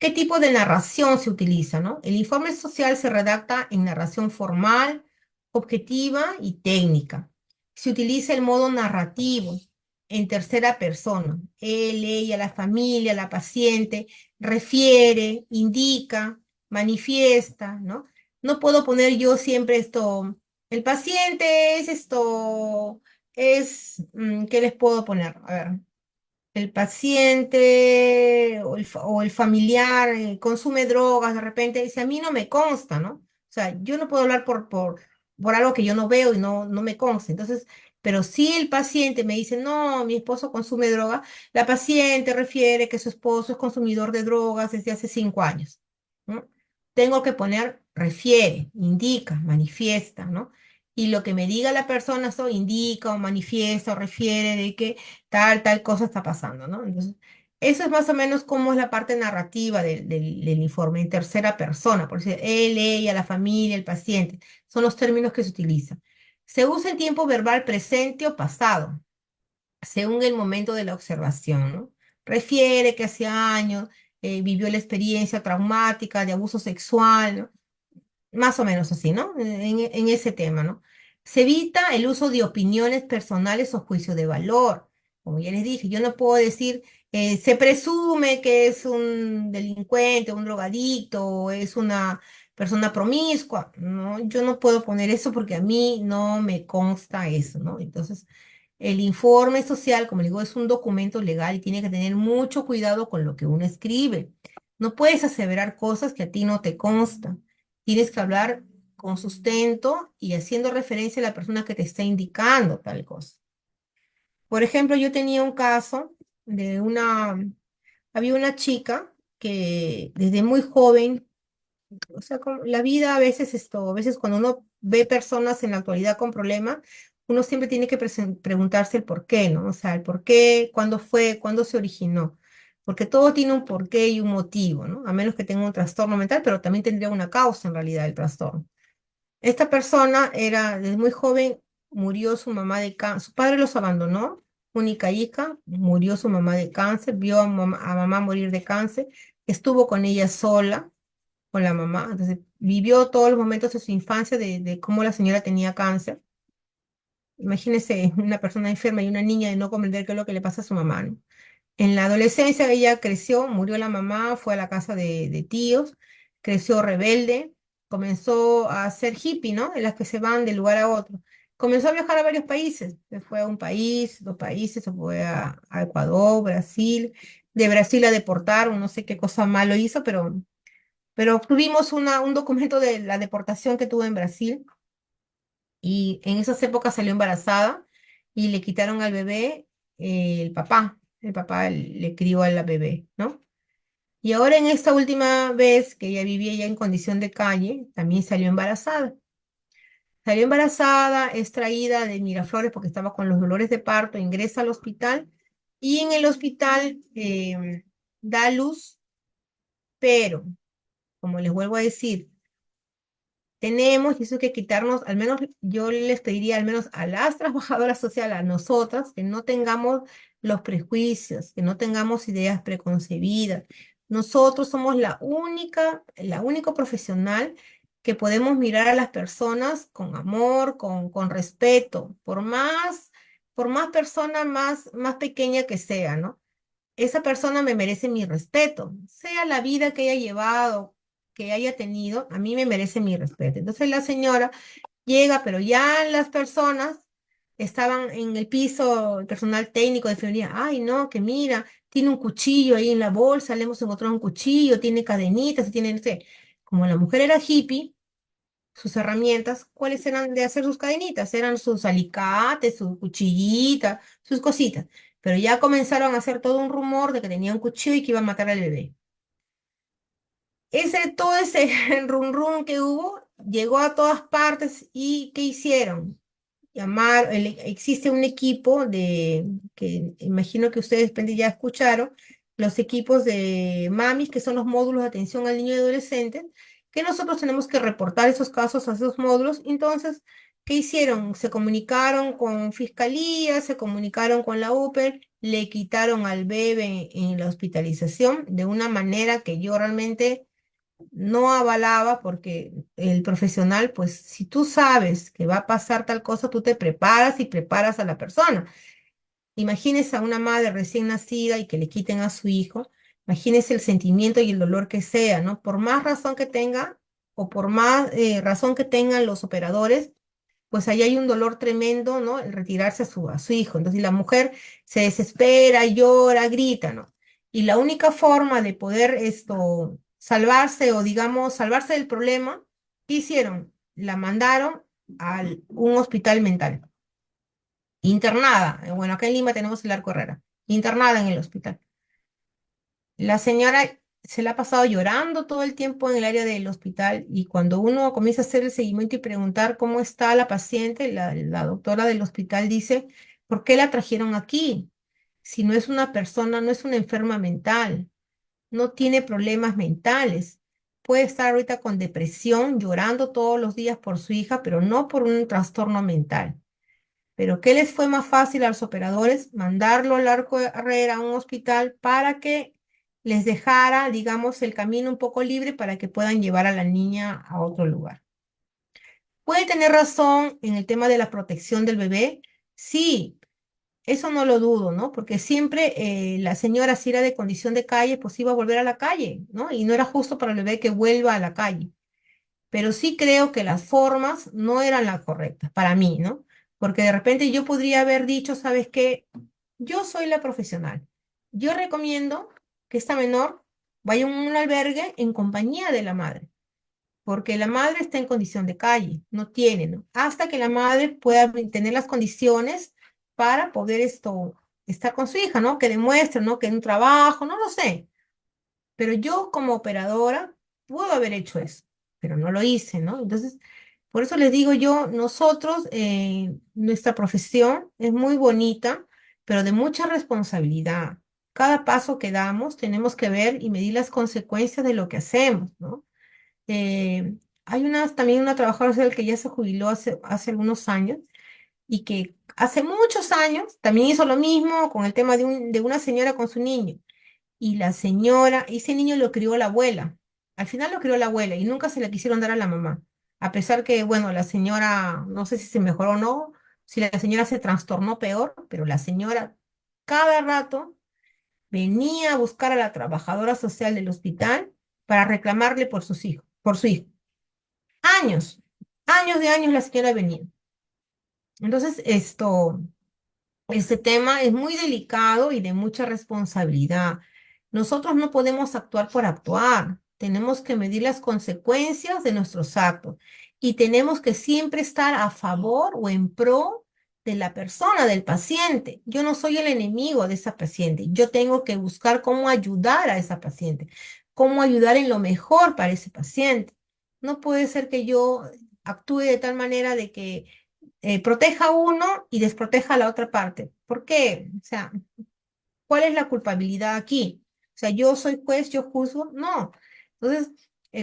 ¿Qué tipo de narración se utiliza, no? El informe social se redacta en narración formal, objetiva y técnica. Se utiliza el modo narrativo en tercera persona. Él, ella, la familia, la paciente, refiere, indica, manifiesta, ¿no? No puedo poner yo siempre esto, el paciente es esto, ¿qué les puedo poner? A ver. El paciente o el familiar consume drogas de repente, dice, a mí no me consta, ¿no? O sea, yo no puedo hablar por algo que yo no veo y no me consta. Entonces, pero si el paciente me dice, no, mi esposo consume droga, la paciente refiere que su esposo es consumidor de drogas desde hace 5 años, ¿no? Tengo que poner refiere, indica, manifiesta, ¿no? Y lo que me diga la persona, eso indica o manifiesta o refiere de que tal cosa está pasando, ¿no? Entonces, eso es más o menos cómo es la parte narrativa del informe en tercera persona, por decir, él, ella, la familia, el paciente, son los términos que se utilizan. Se usa el tiempo verbal presente o pasado, según el momento de la observación, ¿no? Refiere que hace años vivió la experiencia traumática de abuso sexual, ¿no? Más o menos así, ¿no? En ese tema, ¿no? Se evita el uso de opiniones personales o juicio de valor. Como ya les dije, yo no puedo decir, se presume que es un delincuente, un drogadicto, o es una persona promiscua. No, yo no puedo poner eso porque a mí no me consta eso, ¿no? Entonces, el informe social, como digo, es un documento legal y tiene que tener mucho cuidado con lo que uno escribe. No puedes aseverar cosas que a ti no te constan. Tienes que hablar con sustento y haciendo referencia a la persona que te está indicando tal cosa. Por ejemplo, yo tenía un caso de había una chica que desde muy joven, o sea, la vida a veces a veces cuando uno ve personas en la actualidad con problemas, uno siempre tiene que preguntarse el por qué, ¿no? O sea, el por qué, cuándo fue, cuándo se originó. Porque todo tiene un porqué y un motivo, ¿no? A menos que tenga un trastorno mental, pero también tendría una causa en realidad el trastorno. Esta persona era, desde muy joven, murió su mamá de cáncer, su padre los abandonó, única hija, murió su mamá de cáncer, vio a mamá morir de cáncer, estuvo con ella sola, con la mamá, entonces vivió todos los momentos de su infancia de cómo la señora tenía cáncer. Imagínese una persona enferma y una niña de no comprender qué es lo que le pasa a su mamá, ¿no? En la adolescencia ella creció, murió la mamá, fue a la casa de tíos, creció rebelde, comenzó a ser hippie, ¿no? En las que se van de lugar a otro. Comenzó a viajar a varios países, se fue a un país, 2 países, se fue a Ecuador, Brasil, de Brasil la deportaron, no sé qué cosa malo hizo, pero obtuvimos un documento de la deportación que tuvo en Brasil y en esas épocas salió embarazada y le quitaron al bebé el papá le crió a la bebé, ¿no? Y ahora en esta última vez que ella vivía ya en condición de calle, también salió embarazada. Salió embarazada, extraída de Miraflores porque estaba con los dolores de parto, ingresa al hospital y en el hospital da a luz, pero, como les vuelvo a decir, tenemos, y eso hay que quitarnos, al menos yo les pediría, al menos a las trabajadoras sociales, a nosotras, que no tengamos los prejuicios, que no tengamos ideas preconcebidas. Nosotros somos la única profesional que podemos mirar a las personas con amor, con respeto, por más persona más pequeña que sea, ¿no? Esa persona me merece mi respeto, sea la vida que haya llevado, que haya tenido, a mí me merece mi respeto. Entonces la señora llega, pero ya las personas estaban en el piso, el personal técnico de enfermería, ay no, que mira, tiene un cuchillo ahí en la bolsa, le hemos encontrado un cuchillo, tiene cadenitas, tiene, no sé, como la mujer era hippie, sus herramientas, ¿cuáles eran de hacer sus cadenitas? Eran sus alicates, su cuchillita, sus cositas. Pero ya comenzaron a hacer todo un rumor de que tenía un cuchillo y que iba a matar al bebé. Todo ese rum rum que hubo llegó a todas partes y ¿qué hicieron? Existe un equipo que imagino que ustedes ya escucharon, los equipos de MAMIS, que son los módulos de atención al niño y adolescente, que nosotros tenemos que reportar esos casos a esos módulos. Entonces, ¿qué hicieron? Se comunicaron con Fiscalía, se comunicaron con la UPER, le quitaron al bebé en la hospitalización de una manera que yo realmente no avalaba porque el profesional, pues si tú sabes que va a pasar tal cosa, tú te preparas y preparas a la persona. Imagínese a una madre recién nacida y que le quiten a su hijo, imagínese el sentimiento y el dolor que sea, ¿no? Por más razón que tenga o por más razón que tengan los operadores, pues ahí hay un dolor tremendo, ¿no? El retirarse a su hijo. Entonces la mujer se desespera, llora, grita, ¿no? Y la única forma de poder salvarse o digamos salvarse del problema, ¿qué hicieron? La mandaron a un hospital mental, internada. Bueno, acá en Lima tenemos el Arco Herrera, internada en el hospital. La señora se la ha pasado llorando todo el tiempo en el área del hospital y cuando uno comienza a hacer el seguimiento y preguntar cómo está la paciente, la doctora del hospital dice, ¿por qué la trajeron aquí? Si no es una persona, no es una enferma mental, no tiene problemas mentales. Puede estar ahorita con depresión, llorando todos los días por su hija, pero no por un trastorno mental. Pero ¿qué les fue más fácil a los operadores? Mandarlo al Arco de Herrera a un hospital para que les dejara, digamos, el camino un poco libre para que puedan llevar a la niña a otro lugar. ¿Puede tener razón en el tema de la protección del bebé? Sí, eso no lo dudo, ¿no? Porque siempre la señora, si era de condición de calle, pues iba a volver a la calle, ¿no? Y no era justo para el bebé que vuelva a la calle, pero sí creo que las formas no eran las correctas para mí, ¿no? Porque de repente yo podría haber dicho, ¿sabes qué? Yo soy la profesional. Yo recomiendo que esta menor vaya a un albergue en compañía de la madre, porque la madre está en condición de calle, no tiene, ¿no? Hasta que la madre pueda tener las condiciones para poder estar con su hija, ¿no? Que demuestre, ¿no? Que en un trabajo, no lo sé. Pero yo como operadora puedo haber hecho eso, pero no lo hice, ¿no? Entonces, por eso les digo yo, nosotros, nuestra profesión es muy bonita, pero de mucha responsabilidad. Cada paso que damos tenemos que ver y medir las consecuencias de lo que hacemos, ¿no? Hay también una trabajadora social que ya se jubiló hace algunos años y que hace muchos años también hizo lo mismo con el tema de una señora con su niño. Y la señora, ese niño lo crió la abuela. Al final lo crió la abuela y nunca se le quisieron dar a la mamá. A pesar que, bueno, la señora, no sé si se mejoró o no, si la señora se trastornó peor, pero la señora cada rato venía a buscar a la trabajadora social del hospital para reclamarle por sus hijos, por su hijo. Años, años de años la señora venía. Entonces, este tema es muy delicado y de mucha responsabilidad. Nosotros no podemos actuar por actuar. Tenemos que medir las consecuencias de nuestros actos y tenemos que siempre estar a favor o en pro de la persona, del paciente. Yo no soy el enemigo de esa paciente. Yo tengo que buscar cómo ayudar a esa paciente, cómo ayudar en lo mejor para ese paciente. No puede ser que yo actúe de tal manera de que proteja a uno y desproteja a la otra parte. ¿Por qué? O sea, ¿cuál es la culpabilidad aquí? O sea, yo soy juez, yo juzgo. No. Entonces,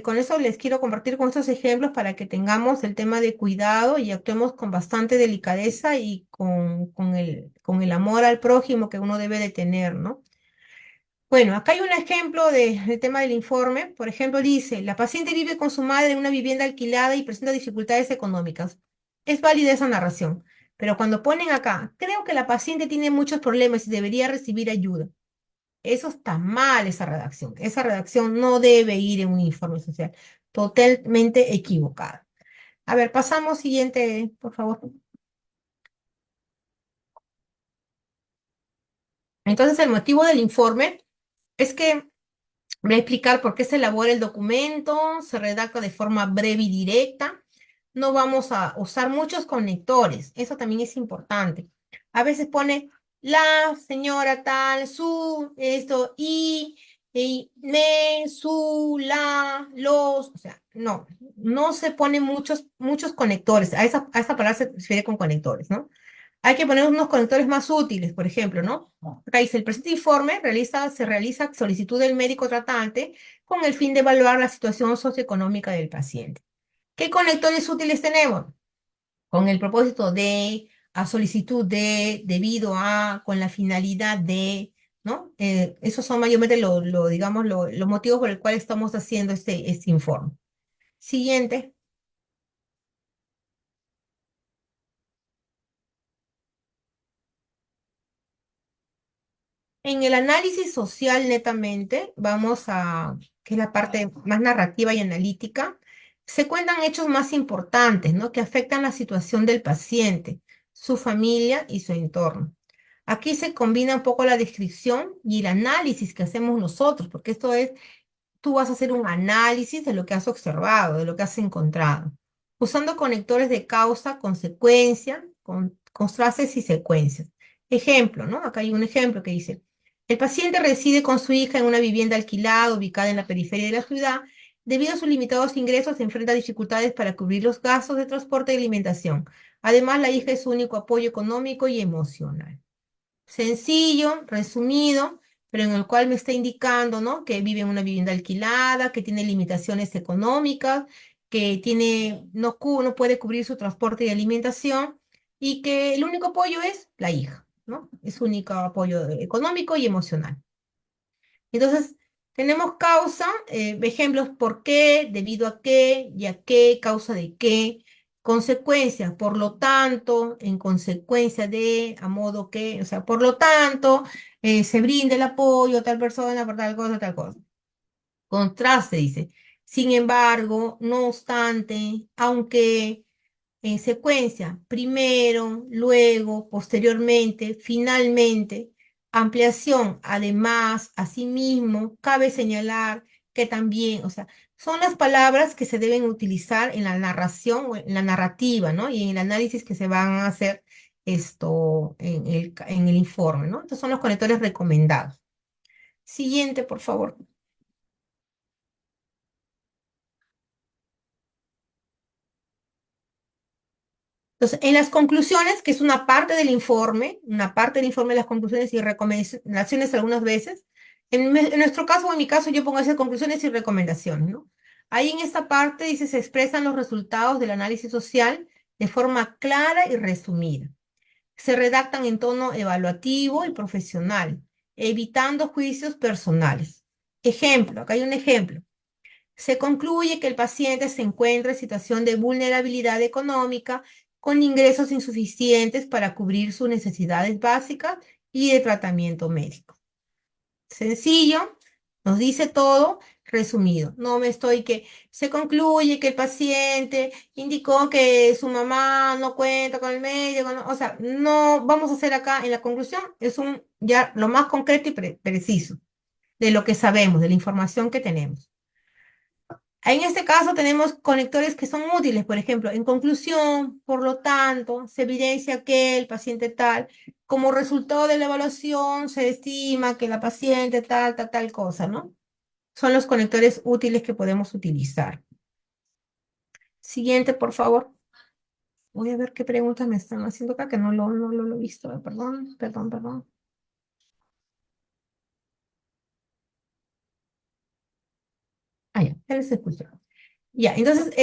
Con eso les quiero compartir con estos ejemplos para que tengamos el tema de cuidado y actuemos con bastante delicadeza y con el amor al prójimo que uno debe de tener, ¿no? Bueno, acá hay un ejemplo del tema del informe. Por ejemplo, dice, la paciente vive con su madre en una vivienda alquilada y presenta dificultades económicas. Es válida esa narración, pero cuando ponen acá, creo que la paciente tiene muchos problemas y debería recibir ayuda. Eso está mal, esa redacción. Esa redacción no debe ir en un informe social. Totalmente equivocada. A ver, pasamos siguiente, por favor. Entonces, el motivo del informe es que voy a explicar por qué se elabora el documento, se redacta de forma breve y directa. No vamos a usar muchos conectores, eso también es importante. A veces pone la señora tal, su, esto, y me, su, la, los, o sea, no, no se ponen muchos conectores. A esa palabra se refiere con conectores, ¿no? Hay que poner unos conectores más útiles, por ejemplo, ¿no? Acá dice, el presente informe se realiza solicitud del médico tratante con el fin de evaluar la situación socioeconómica del paciente. ¿Qué conectores útiles tenemos? Con el propósito de, a solicitud de, debido a, con la finalidad de, ¿no? Esos son mayormente digamos, los motivos por el cual estamos haciendo este informe. Siguiente. En el análisis social netamente, que es la parte más narrativa y analítica, se cuentan hechos más importantes, ¿no? Que afectan la situación del paciente, su familia y su entorno. Aquí se combina un poco la descripción y el análisis que hacemos nosotros, porque esto es tú vas a hacer un análisis de lo que has observado, de lo que has encontrado, usando conectores de causa, consecuencia, contrastes y secuencias. Ejemplo, ¿no? Acá hay un ejemplo que dice, el paciente reside con su hija en una vivienda alquilada ubicada en la periferia de la ciudad. Debido a sus limitados ingresos, se enfrenta a dificultades para cubrir los gastos de transporte y alimentación. Además, la hija es su único apoyo económico y emocional sencillo, resumido, pero en el cual me está indicando, ¿no? Que vive en una vivienda alquilada, que tiene limitaciones económicas, que no puede cubrir su transporte y alimentación, y que el único apoyo es la hija, ¿no? Es su único apoyo económico y emocional. Entonces, tenemos causa, ejemplos por qué, debido a qué, y a qué, causa de qué, consecuencia, por lo tanto, en consecuencia de, a modo que, o sea, por lo tanto, se brinda el apoyo a tal persona por tal cosa, tal cosa. Contraste, dice. Sin embargo, no obstante, aunque en secuencia, primero, luego, posteriormente, finalmente, ampliación, además, asimismo, cabe señalar que también, o sea, son las palabras que se deben utilizar en la narración o en la narrativa, ¿no? Y en el análisis que se van a hacer en el informe, ¿no? Estos son los conectores recomendados. Siguiente, por favor. Entonces, en las conclusiones, que es una parte del informe de las conclusiones y recomendaciones algunas veces, en nuestro caso o en mi caso yo pongo esas conclusiones y recomendaciones, ¿no? Ahí en esta parte dice, se expresan los resultados del análisis social de forma clara y resumida. Se redactan en tono evaluativo y profesional, evitando juicios personales. Ejemplo, acá hay un ejemplo. Se concluye que el paciente se encuentra en situación de vulnerabilidad económica con ingresos insuficientes para cubrir sus necesidades básicas y de tratamiento médico. Sencillo, nos dice todo resumido. No me estoy que se concluye que el paciente indicó que su mamá no cuenta con el médico, o sea, no vamos a hacer acá en la conclusión, es ya lo más concreto y preciso de lo que sabemos, de la información que tenemos. En este caso tenemos conectores que son útiles, por ejemplo, en conclusión, por lo tanto, se evidencia que el paciente tal, como resultado de la evaluación, se estima que la paciente tal cosa, ¿no? Son los conectores útiles que podemos utilizar. Siguiente, por favor. Voy a ver qué preguntas me están haciendo acá, que no lo he visto. Perdón. Ah, ya. Ya les escucho. Ya, entonces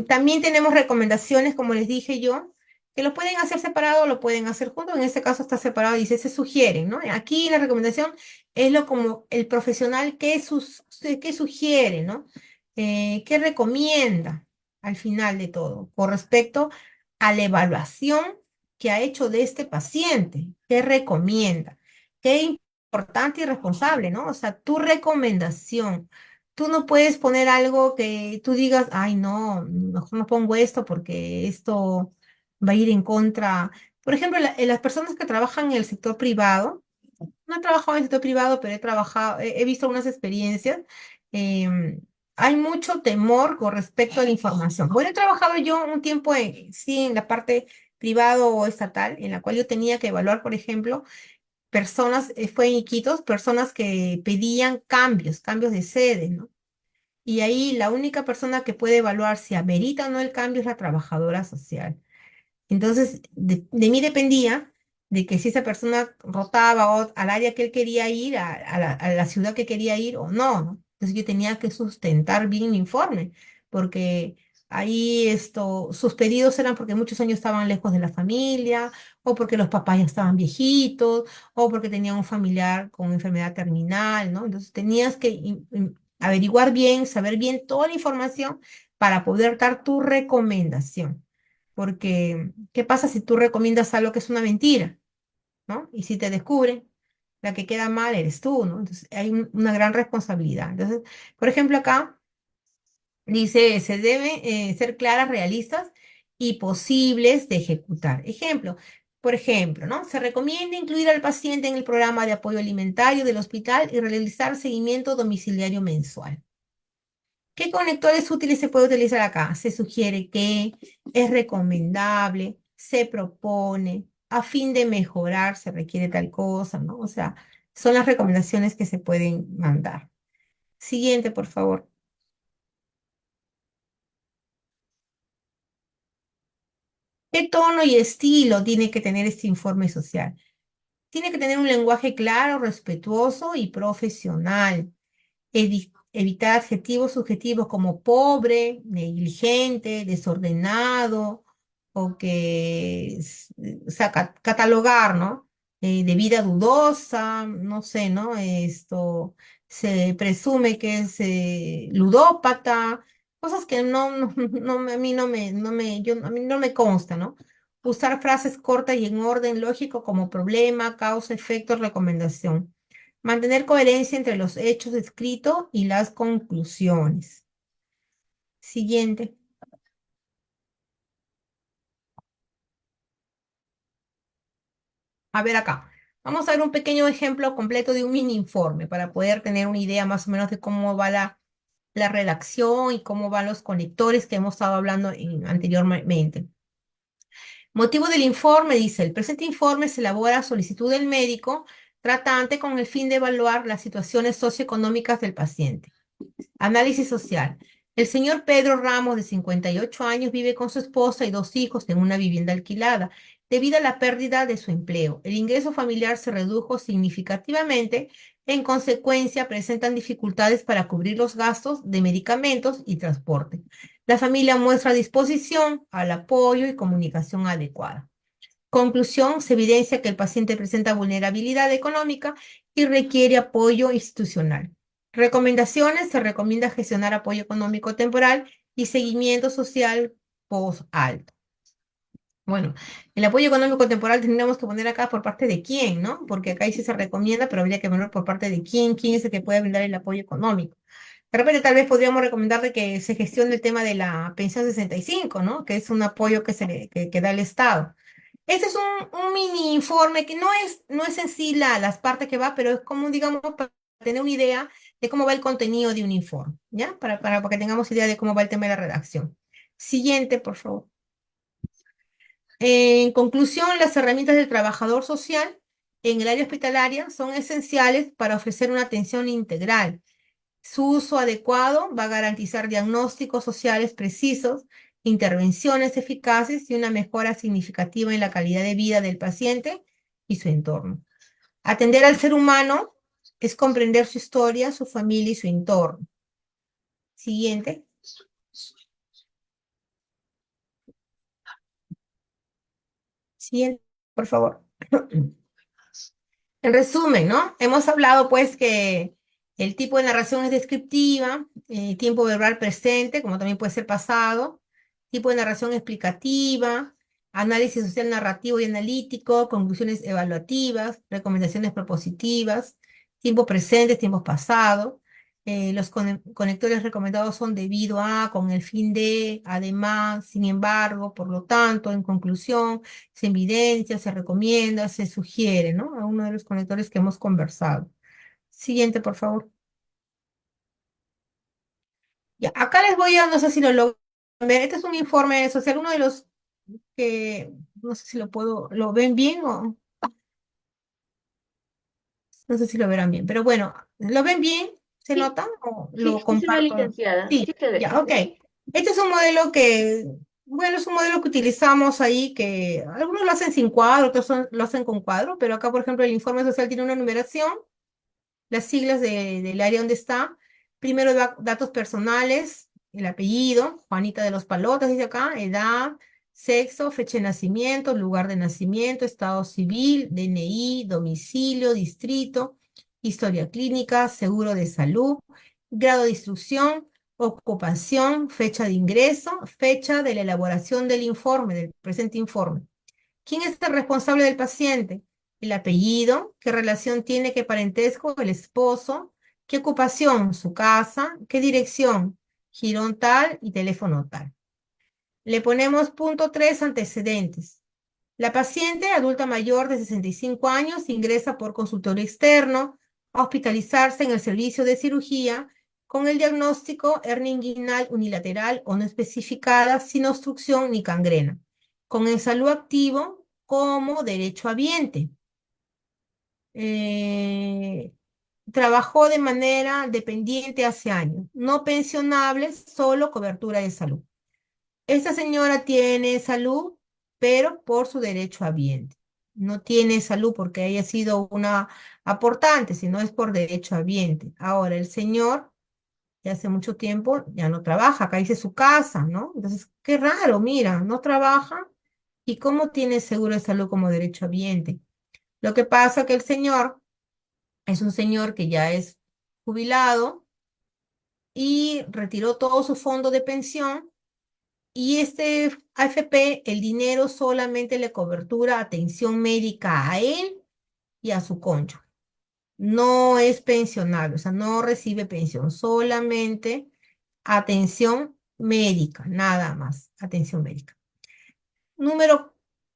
también tenemos recomendaciones, como les dije yo, que lo pueden hacer separado o lo pueden hacer juntos. En este caso está separado, dice, se sugieren, ¿no? Aquí la recomendación es lo como el profesional que sugiere, ¿no? ¿Qué recomienda al final de todo con respecto a la evaluación que ha hecho de este paciente? ¿Qué recomienda? Qué importante y responsable, ¿no? O sea, tu recomendación. Tú no puedes poner algo que tú digas, ay, no, mejor no pongo esto porque esto va a ir en contra. Por ejemplo, las personas que trabajan en el sector privado, no he trabajado en el sector privado, pero he trabajado, he visto unas experiencias. em, Hay mucho temor con respecto a la información. Bueno, he trabajado yo un tiempo sí, en la parte privado o estatal, en la cual yo tenía que evaluar, por ejemplo, personas, fue en Iquitos, personas que pedían cambios de sede, ¿no? Y ahí la única persona que puede evaluar si amerita o no el cambio es la trabajadora social. Entonces, de mí dependía de que si esa persona rotaba al área que él quería ir, a la ciudad que quería ir o no, ¿no? Entonces yo tenía que sustentar bien mi informe, porque ahí sus pedidos eran porque muchos años estaban lejos de la familia, o porque los papás ya estaban viejitos, o porque tenían un familiar con enfermedad terminal, ¿no? Entonces tenías que averiguar bien, saber bien toda la información para poder dar tu recomendación. Porque, ¿qué pasa si tú recomiendas algo que es una mentira, ¿no? Y si te descubren, la que queda mal eres tú, ¿no? Entonces hay una gran responsabilidad. Entonces, por ejemplo, acá dice, se debe ser claras, realistas y posibles de ejecutar. Por ejemplo, ¿no? Se recomienda incluir al paciente en el programa de apoyo alimentario del hospital y realizar seguimiento domiciliario mensual. ¿Qué conectores útiles se puede utilizar acá? Se sugiere que es recomendable, se propone, a fin de mejorar se requiere tal cosa, ¿no? O sea, son las recomendaciones que se pueden mandar. Siguiente, por favor. ¿Qué tono y estilo tiene que tener este informe social? Tiene que tener un lenguaje claro, respetuoso y profesional. Evitar adjetivos subjetivos como pobre, negligente, desordenado, o sea, catalogar, ¿no? De vida dudosa, no sé, ¿no? Esto se presume que es ludópata, cosas que a mí a mí no me consta, ¿no? Usar frases cortas y en orden lógico como problema, causa, efecto, recomendación. Mantener coherencia entre los hechos descritos y las conclusiones. Siguiente. A ver acá. Vamos a ver un pequeño ejemplo completo de un mini informe para poder tener una idea más o menos de cómo va la redacción y cómo van los conectores que hemos estado hablando anteriormente. Motivo del informe, dice, el presente informe se elabora a solicitud del médico tratante con el fin de evaluar las situaciones socioeconómicas del paciente. Análisis social. El señor Pedro Ramos, de 58 años, vive con su esposa y dos hijos en una vivienda alquilada. Debido a la pérdida de su empleo, el ingreso familiar se redujo significativamente. En consecuencia, presentan dificultades para cubrir los gastos de medicamentos y transporte. La familia muestra disposición al apoyo y comunicación adecuada. Conclusión, se evidencia que el paciente presenta vulnerabilidad económica y requiere apoyo institucional. Recomendaciones, se recomienda gestionar apoyo económico temporal y seguimiento social post-alto. Bueno, el apoyo económico temporal tendríamos que poner acá por parte de quién, ¿no? Porque acá sí se recomienda, pero habría que ver por parte de quién es el que puede brindar el apoyo económico. De repente tal vez podríamos recomendarle que se gestione el tema de la pensión 65, ¿no? Que es un apoyo que da el Estado. Este es un mini informe que no es en sí las partes que va, pero es como, digamos, para tener una idea de cómo va el contenido de un informe, ¿ya? Para que tengamos idea de cómo va el tema de la redacción. Siguiente, por favor. En conclusión, las herramientas del trabajador social en el área hospitalaria son esenciales para ofrecer una atención integral. Su uso adecuado va a garantizar diagnósticos sociales precisos, intervenciones eficaces y una mejora significativa en la calidad de vida del paciente y su entorno. Atender al ser humano es comprender su historia, su familia y su entorno. Siguiente. Siguiente, por favor. En resumen, ¿no? Hemos hablado pues que el tipo de narración es descriptiva, tiempo verbal presente, como también puede ser pasado, tipo de narración explicativa, análisis social narrativo y analítico, conclusiones evaluativas, recomendaciones propositivas, tiempo presente, tiempo pasado. Los conectores recomendados son debido a, con el fin de, además, sin embargo, por lo tanto, en conclusión, se evidencia, se recomienda, se sugiere, ¿no? A uno de los conectores que hemos conversado. Siguiente, por favor. Ya, acá les voy a, no sé si lo logran ver, este es un informe social, uno de los que, no sé si lo puedo, lo ven bien o no sé si lo verán bien, pero bueno, ¿lo ven bien? ¿Se Sí, nota o sí, lo sí se ve, comparto? licenciada, Sí, sí se ve. ya, ok. Este es un modelo que, bueno, es un modelo que utilizamos ahí, que algunos lo hacen sin cuadro, otros lo hacen con cuadro, pero acá, por ejemplo, el informe social tiene una numeración, las siglas del área donde está. Primero datos personales, el apellido, Juanita de los Palotes, dice acá, edad, sexo, fecha de nacimiento, lugar de nacimiento, estado civil, DNI, domicilio, distrito, historia clínica, seguro de salud, grado de instrucción, ocupación, fecha de ingreso, fecha de la elaboración del informe, del presente informe. ¿Quién es el responsable del paciente? El apellido, qué relación tiene, qué parentesco, el esposo, qué ocupación, su casa, qué dirección, jirón tal y teléfono tal. Le ponemos punto 3, antecedentes. La paciente adulta mayor de 65 años ingresa por consultorio externo a hospitalizarse en el servicio de cirugía con el diagnóstico hernia inguinal unilateral o no especificada sin obstrucción ni gangrena, con el salud activo como derechohabiente. Eh, Trabajó de manera dependiente hace años, no pensionable, solo cobertura de salud. Esta señora tiene salud, pero por su derecho habiente. No tiene salud porque haya sido una aportante, sino es por derecho habiente. Ahora, el señor, ya hace mucho tiempo, ya no trabaja, acá dice su casa, ¿no? Entonces, qué raro, mira, no trabaja y cómo tiene seguro de salud como derecho habiente. Lo que pasa es que el señor es un señor que ya es jubilado y retiró todo su fondo de pensión. Y este AFP, el dinero solamente le cobertura atención médica a él y a su cónyuge. No es pensionable, o sea, no recibe pensión, solamente atención médica, nada más, atención médica. Número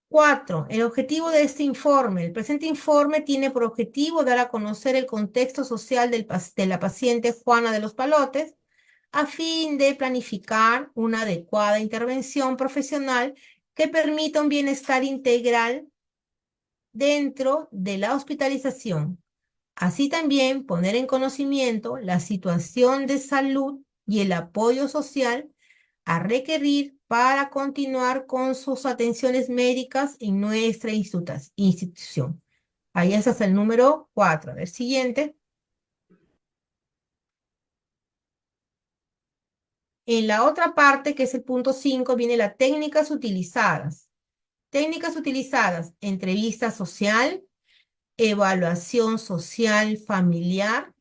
4, el objetivo de este informe. El presente informe tiene por objetivo dar a conocer el contexto social de la paciente Juana de los Palotes a fin de planificar una adecuada intervención profesional que permita un bienestar integral dentro de la hospitalización. Así también poner en conocimiento la situación de salud y el apoyo social a requerir para continuar con sus atenciones médicas en nuestra institución. Ahí es hasta el número 4. A ver, siguiente. En la otra parte, que es el punto 5, viene las técnicas utilizadas. Técnicas utilizadas, entrevista social, evaluación social familiar,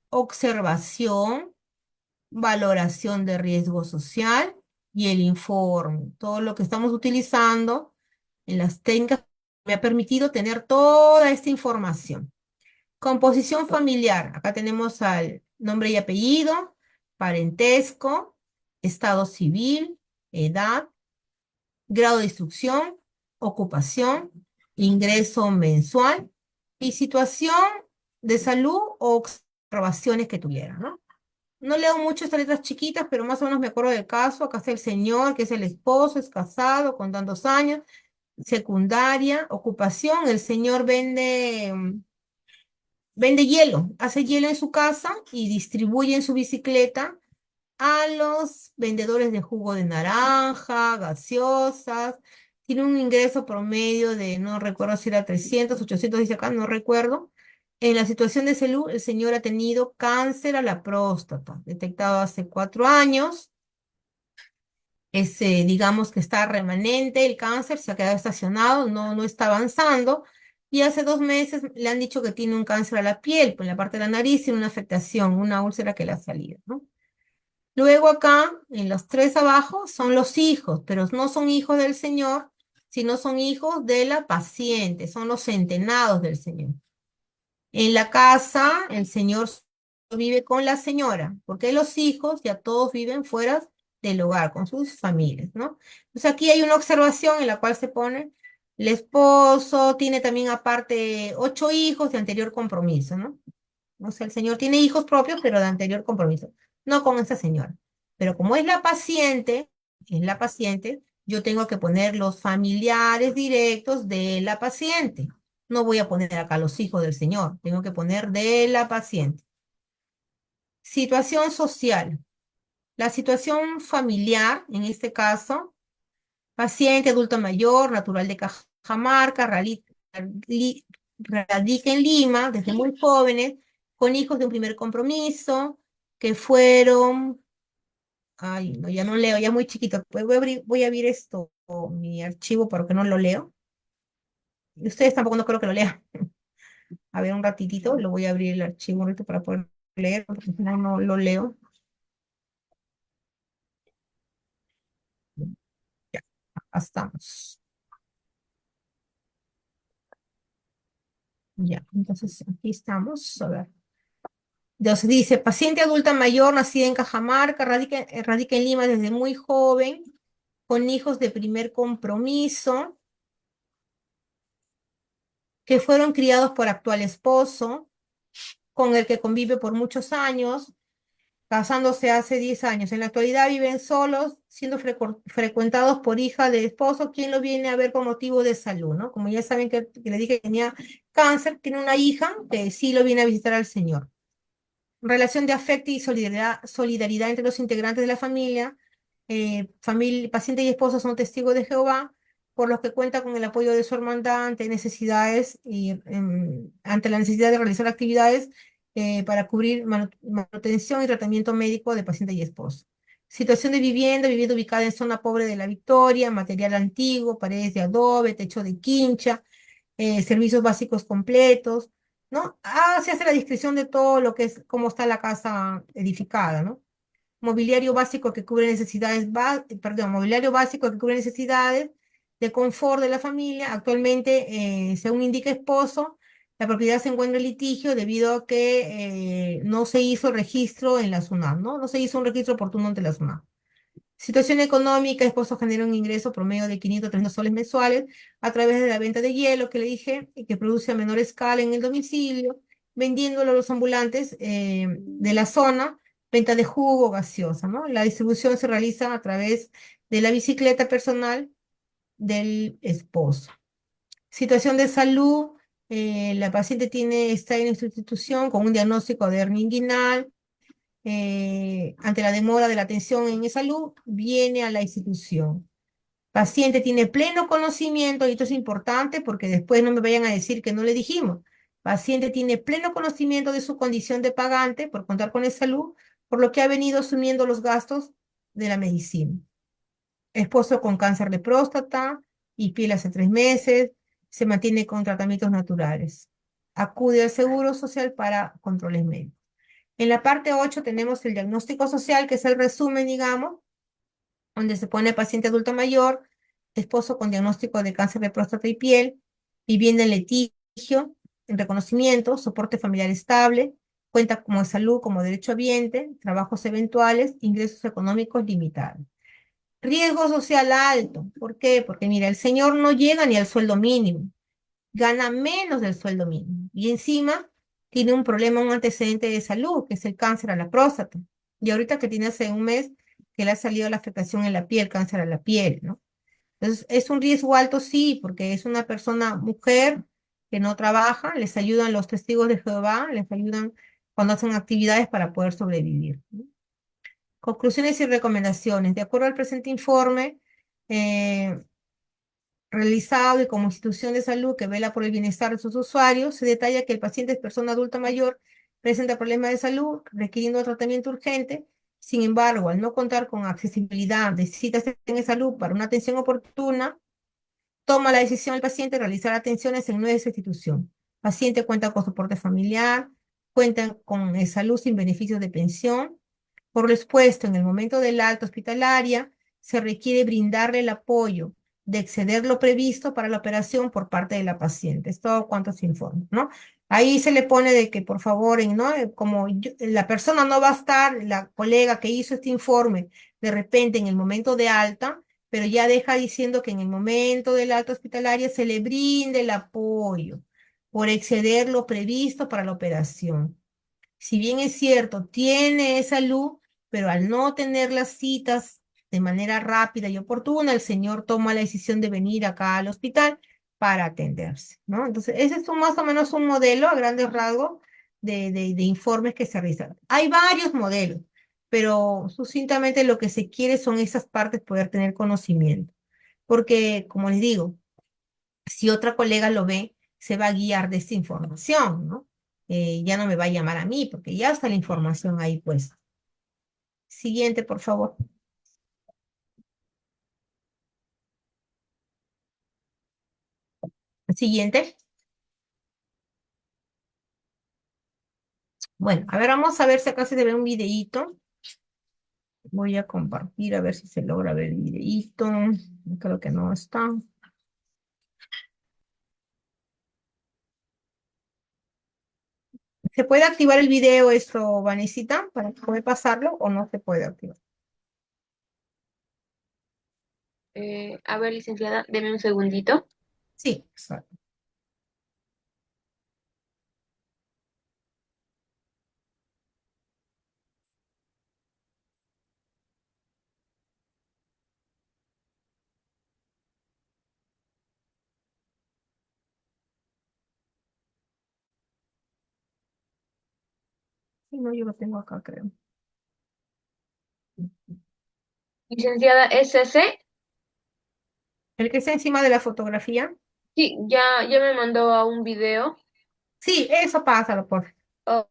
observación, valoración de riesgo social y el informe. Todo lo que estamos utilizando en las técnicas me ha permitido tener toda esta información. Composición familiar. Acá tenemos al nombre y apellido, parentesco, estado civil, edad, grado de instrucción, ocupación, ingreso mensual y situación de salud o observaciones que tuviera, ¿no? No leo mucho estas letras chiquitas, pero más o menos me acuerdo del caso. Acá está el señor, que es el esposo, es casado, con tantos años. Secundaria, ocupación, el señor vende hielo, hace hielo en su casa y distribuye en su bicicleta a los vendedores de jugo de naranja, gaseosas. Tiene un ingreso promedio de, no recuerdo si era 300, 800, dice acá, no recuerdo. En la situación de salud, el señor ha tenido cáncer a la próstata, detectado hace 4 años. Digamos que está remanente el cáncer, se ha quedado estacionado, no está avanzando. Y hace 2 meses le han dicho que tiene un cáncer a la piel, pues en la parte de la nariz tiene una afectación, una úlcera que le ha salido, ¿no? Luego acá, en los tres abajo, son los hijos, pero no son hijos del señor, sino son hijos de la paciente, son los centenados del señor. En la casa, el señor vive con la señora, porque los hijos ya todos viven fuera del hogar, con sus familias, ¿no? Entonces aquí hay una observación en la cual se pone, el esposo tiene también aparte 8 hijos de anterior compromiso, ¿no? O sea, el señor tiene hijos propios, pero de anterior compromiso, no con esa señora. Pero como es la paciente, yo tengo que poner los familiares directos de la paciente. No voy a poner acá los hijos del señor, tengo que poner de la paciente. Situación social. La situación familiar, en este caso, paciente adulto mayor, natural de Cajamarca, radica en Lima desde muy jóvenes, con hijos de un primer compromiso, que fueron, ay, no, ya no leo, ya muy chiquito. Pues voy a abrir esto, mi archivo, porque no lo leo. Y ustedes tampoco no creo que lo lean. A ver, un ratitito, lo voy a abrir el archivo un ratito para poder leer, porque si no, no lo leo. Ya, acá estamos. Ya, entonces aquí estamos. A ver. Entonces dice, paciente adulta mayor, nacida en Cajamarca, radica en Lima desde muy joven, con hijos de primer compromiso, que fueron criados por actual esposo, con el que convive por muchos años, casándose hace 10 años. En la actualidad viven solos, siendo frecuentados por hija de esposo, quien lo viene a ver por motivo de salud, ¿no? Como ya saben que le dije que tenía cáncer, tiene una hija que sí lo viene a visitar al señor. Relación de afecto y solidaridad entre los integrantes de la familia. Paciente y esposo son testigos de Jehová, por los que cuenta con el apoyo de su hermandad ante necesidades y ante la necesidad de realizar actividades para cubrir manutención y tratamiento médico de paciente y esposo. Situación de vivienda ubicada en zona pobre de La Victoria, material antiguo, paredes de adobe, techo de quincha, servicios básicos completos, ¿no? Se hace la descripción de todo lo que es, cómo está la casa edificada, ¿no? Mobiliario básico que cubre necesidades, perdón, mobiliario básico que cubre necesidades de confort de la familia. Actualmente, según indica esposo, la propiedad se encuentra en litigio debido a que no se hizo registro en la SUNAT, ¿no? No se hizo un registro oportuno ante la SUNAT. Situación económica, esposo genera un ingreso promedio de 500 300 soles mensuales a través de la venta de hielo que le dije, y que produce a menor escala en el domicilio, vendiéndolo a los ambulantes de la zona, venta de jugo, gaseosa, ¿no? La distribución se realiza a través de la bicicleta personal del esposo. Situación de salud, la paciente está en esta institución con un diagnóstico de hernia inguinal, ante la demora de la atención en salud, viene a la institución. Paciente tiene pleno conocimiento, y esto es importante porque después no me vayan a decir que no le dijimos. Paciente tiene pleno conocimiento de su condición de pagante por contar con el salud, por lo que ha venido asumiendo los gastos de la medicina. Esposo con cáncer de próstata y piel hace 3 meses, se mantiene con tratamientos naturales. Acude al Seguro Social para controles médicos. En la parte 8 tenemos el diagnóstico social, que es el resumen, digamos, donde se pone paciente adulto mayor, esposo con diagnóstico de cáncer de próstata y piel, vivienda en litigio, en reconocimiento, soporte familiar estable, cuenta como salud, como derecho habiente, trabajos eventuales, ingresos económicos limitados. Riesgo social alto. ¿Por qué? Porque mira, el señor no llega ni al sueldo mínimo, gana menos del sueldo mínimo y encima tiene un problema, un antecedente de salud, que es el cáncer a la próstata. Y ahorita que tiene hace un mes que le ha salido la afectación en la piel, cáncer a la piel, ¿no? Entonces, es un riesgo alto, sí, porque es una persona mujer que no trabaja, les ayudan los testigos de Jehová, les ayudan cuando hacen actividades para poder sobrevivir, ¿no? Conclusiones y recomendaciones. De acuerdo al presente informe, eh, realizado y como institución de salud que vela por el bienestar de sus usuarios, se detalla que el paciente es persona adulta mayor, presenta problemas de salud, requiriendo tratamiento urgente. Sin embargo, al no contar con accesibilidad de citas en salud para una atención oportuna, toma la decisión el paciente de realizar atenciones en nuestra institución. Paciente cuenta con soporte familiar, cuenta con salud sin beneficios de pensión. Por lo expuesto, en el momento del alta hospitalaria, se requiere brindarle el apoyo de exceder lo previsto para la operación por parte de la paciente. Es todo cuanto se informa, ¿no? Ahí se le pone de que, por favor, ¿no? Como la persona no va a estar, la colega que hizo este informe, de repente en el momento de alta, pero ya deja diciendo que en el momento del alta hospitalaria se le brinde el apoyo por exceder lo previsto para la operación. Si bien es cierto, tiene esa luz, pero al no tener las citas de manera rápida y oportuna, el señor toma la decisión de venir acá al hospital para atenderse, ¿no? Entonces, ese es más o menos un modelo a grandes rasgos de informes que se realizan. Hay varios modelos, pero sucintamente lo que se quiere son esas partes, poder tener conocimiento. Porque, como les digo, si otra colega lo ve, se va a guiar de esta información, ¿no? Ya no me va a llamar a mí porque ya está la información ahí puesta. Siguiente, por favor. Siguiente. Bueno, a ver, vamos a ver si acá se ve un videíto. Voy a compartir a ver si se logra ver el videíto. Creo que no está. ¿Se puede activar el video esto, Vanesita, para poder pasarlo o no se puede activar? A ver, licenciada, deme un segundito. Sí, exacto. Sí, no, yo lo tengo acá, creo. Licenciada SC, El que está encima de la fotografía. sí, ya me mandó a un video. Sí, eso pásalo, por favor. Oh,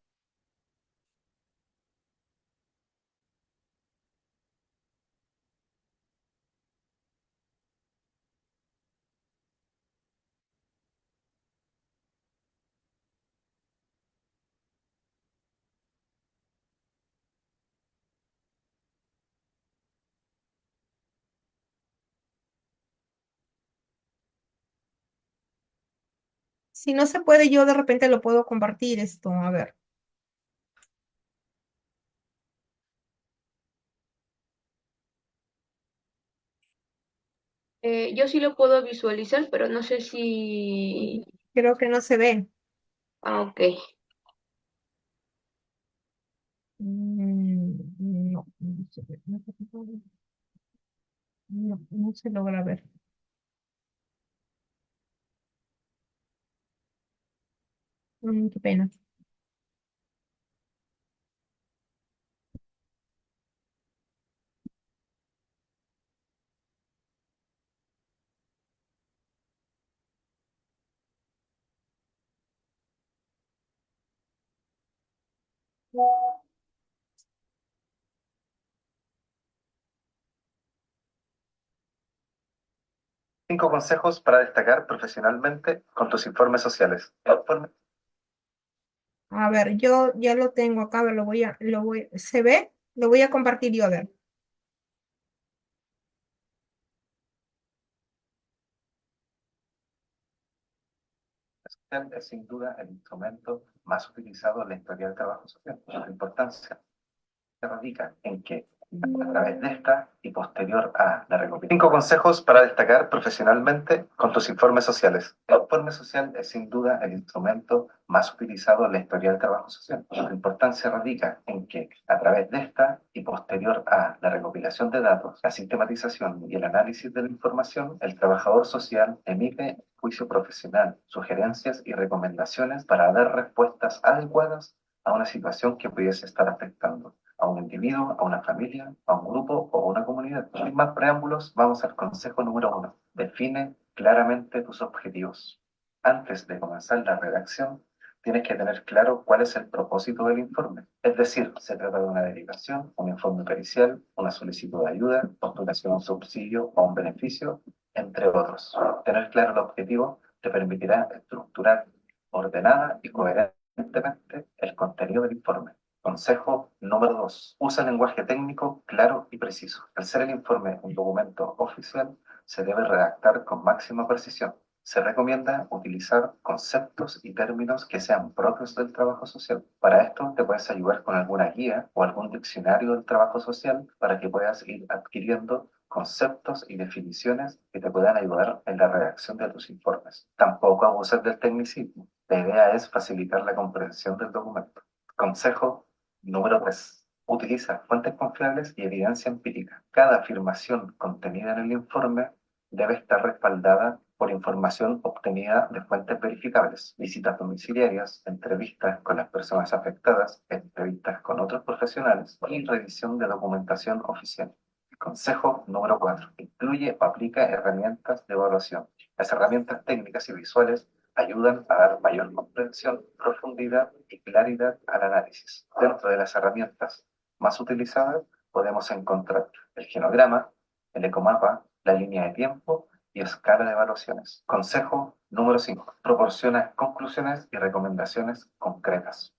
Si no se puede, yo de repente lo puedo compartir esto. A ver. yo sí lo puedo visualizar, pero no sé si... Creo que no se ve. Ah, ok. No, no se ve. No se logra ver. Qué pena. Cinco consejos para destacar profesionalmente con tus informes sociales. A ver, yo ya lo tengo acá. A ver, ¿se ve? Lo voy a compartir yo, a ver. Social es sin duda el instrumento más utilizado en la historia del trabajo social. Su importancia radica en que, a través de esta y posterior a la recopilación. Cinco consejos para destacar profesionalmente con tus informes sociales. El informe social es sin duda el instrumento más utilizado en la historia del trabajo social. Su importancia radica en que, a través de esta y posterior a la recopilación de datos, la sistematización y el análisis de la información, el trabajador social emite juicio profesional, sugerencias y recomendaciones para dar respuestas adecuadas a una situación que pudiese estar afectando a un individuo, a una familia, a un grupo o a una comunidad. Sin más preámbulos, vamos al consejo número 1. Define claramente tus objetivos. Antes de comenzar la redacción, tienes que tener claro cuál es el propósito del informe. Es decir, se trata de una derivación, un informe pericial, una solicitud de ayuda, postulación a un subsidio o un beneficio, entre otros. Tener claro el objetivo te permitirá estructurar ordenada y coherentemente el contenido del informe. Consejo número 2. Usa lenguaje técnico claro y preciso. Al ser el informe un documento oficial, se debe redactar con máxima precisión. Se recomienda utilizar conceptos y términos que sean propios del trabajo social. Para esto te puedes ayudar con alguna guía o algún diccionario del trabajo social para que puedas ir adquiriendo conceptos y definiciones que te puedan ayudar en la redacción de tus informes. Tampoco abuses del tecnicismo. La idea es facilitar la comprensión del documento. Consejo número 3. Utiliza fuentes confiables y evidencia empírica. Cada afirmación contenida en el informe debe estar respaldada por información obtenida de fuentes verificables, visitas domiciliarias, entrevistas con las personas afectadas, entrevistas con otros profesionales y revisión de documentación oficial. Consejo número 4. Incluye o aplica herramientas de evaluación. Las herramientas técnicas y visuales ayudan a dar mayor comprensión, profundidad y claridad al análisis. Dentro de las herramientas más utilizadas podemos encontrar el genograma, el ecomapa, la línea de tiempo y escala de evaluaciones. Consejo número 5. Proporciona conclusiones y recomendaciones concretas.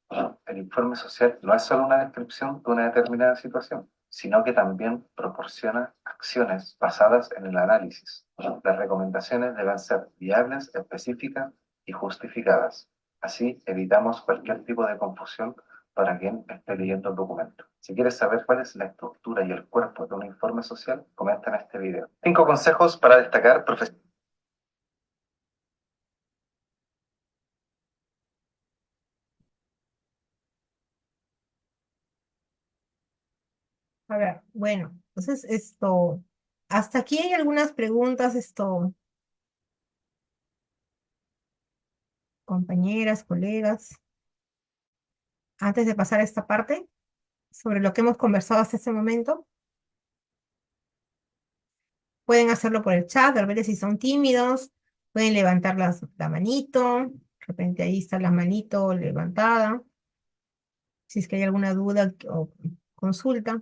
El informe social no es solo una descripción de una determinada situación, sino que también proporciona acciones basadas en el análisis. Las recomendaciones deben ser viables, específicas y justificadas. Así evitamos cualquier tipo de confusión para quien esté leyendo el documento. Si quieres saber cuál es la estructura y el cuerpo de un informe social, comenta en este video. 5 consejos para destacar profesionalmente. A ver, bueno, entonces hasta aquí hay algunas preguntas, compañeras, colegas, antes de pasar a esta parte, sobre lo que hemos conversado hasta este momento. Pueden hacerlo por el chat, a ver si son tímidos, pueden levantar la manito, de repente ahí está la manito levantada, si es que hay alguna duda o consulta.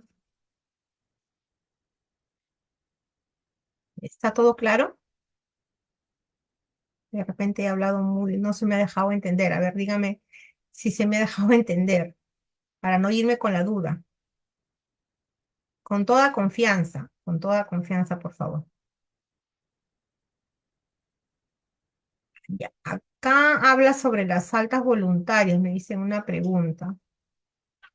¿Está todo claro? De repente he hablado muy, no se me ha dejado entender. A ver, dígame si se me ha dejado entender, para no irme con la duda. Con toda confianza, por favor. Ya, acá habla sobre las faltas voluntarias, me dicen una pregunta.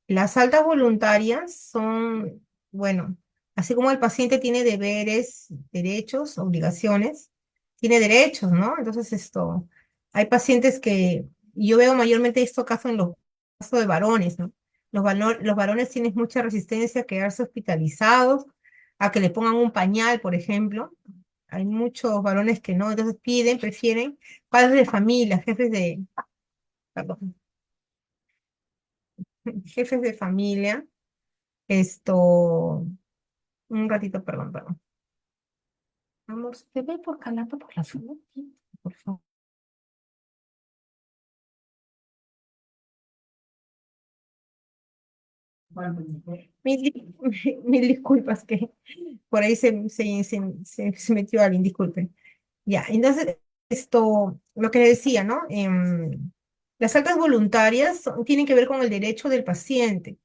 Las faltas voluntarias son, bueno, así como el paciente tiene deberes, derechos, obligaciones, tiene derechos, ¿no? Entonces hay pacientes que, yo veo mayormente esto caso en los casos de varones, ¿no? Los varones tienen mucha resistencia a quedarse hospitalizados, a que le pongan un pañal, por ejemplo. Hay muchos varones que no, entonces prefieren, padres de familia, perdón, jefes de familia, esto, un ratito, perdón. Amor, ¿se ve por calata por la zona? Sí, por favor. Mil, di- mil disculpas que por ahí se metió alguien, disculpen. Ya, entonces, lo que le decía, ¿no? Las altas voluntarias tienen que ver con el derecho del paciente.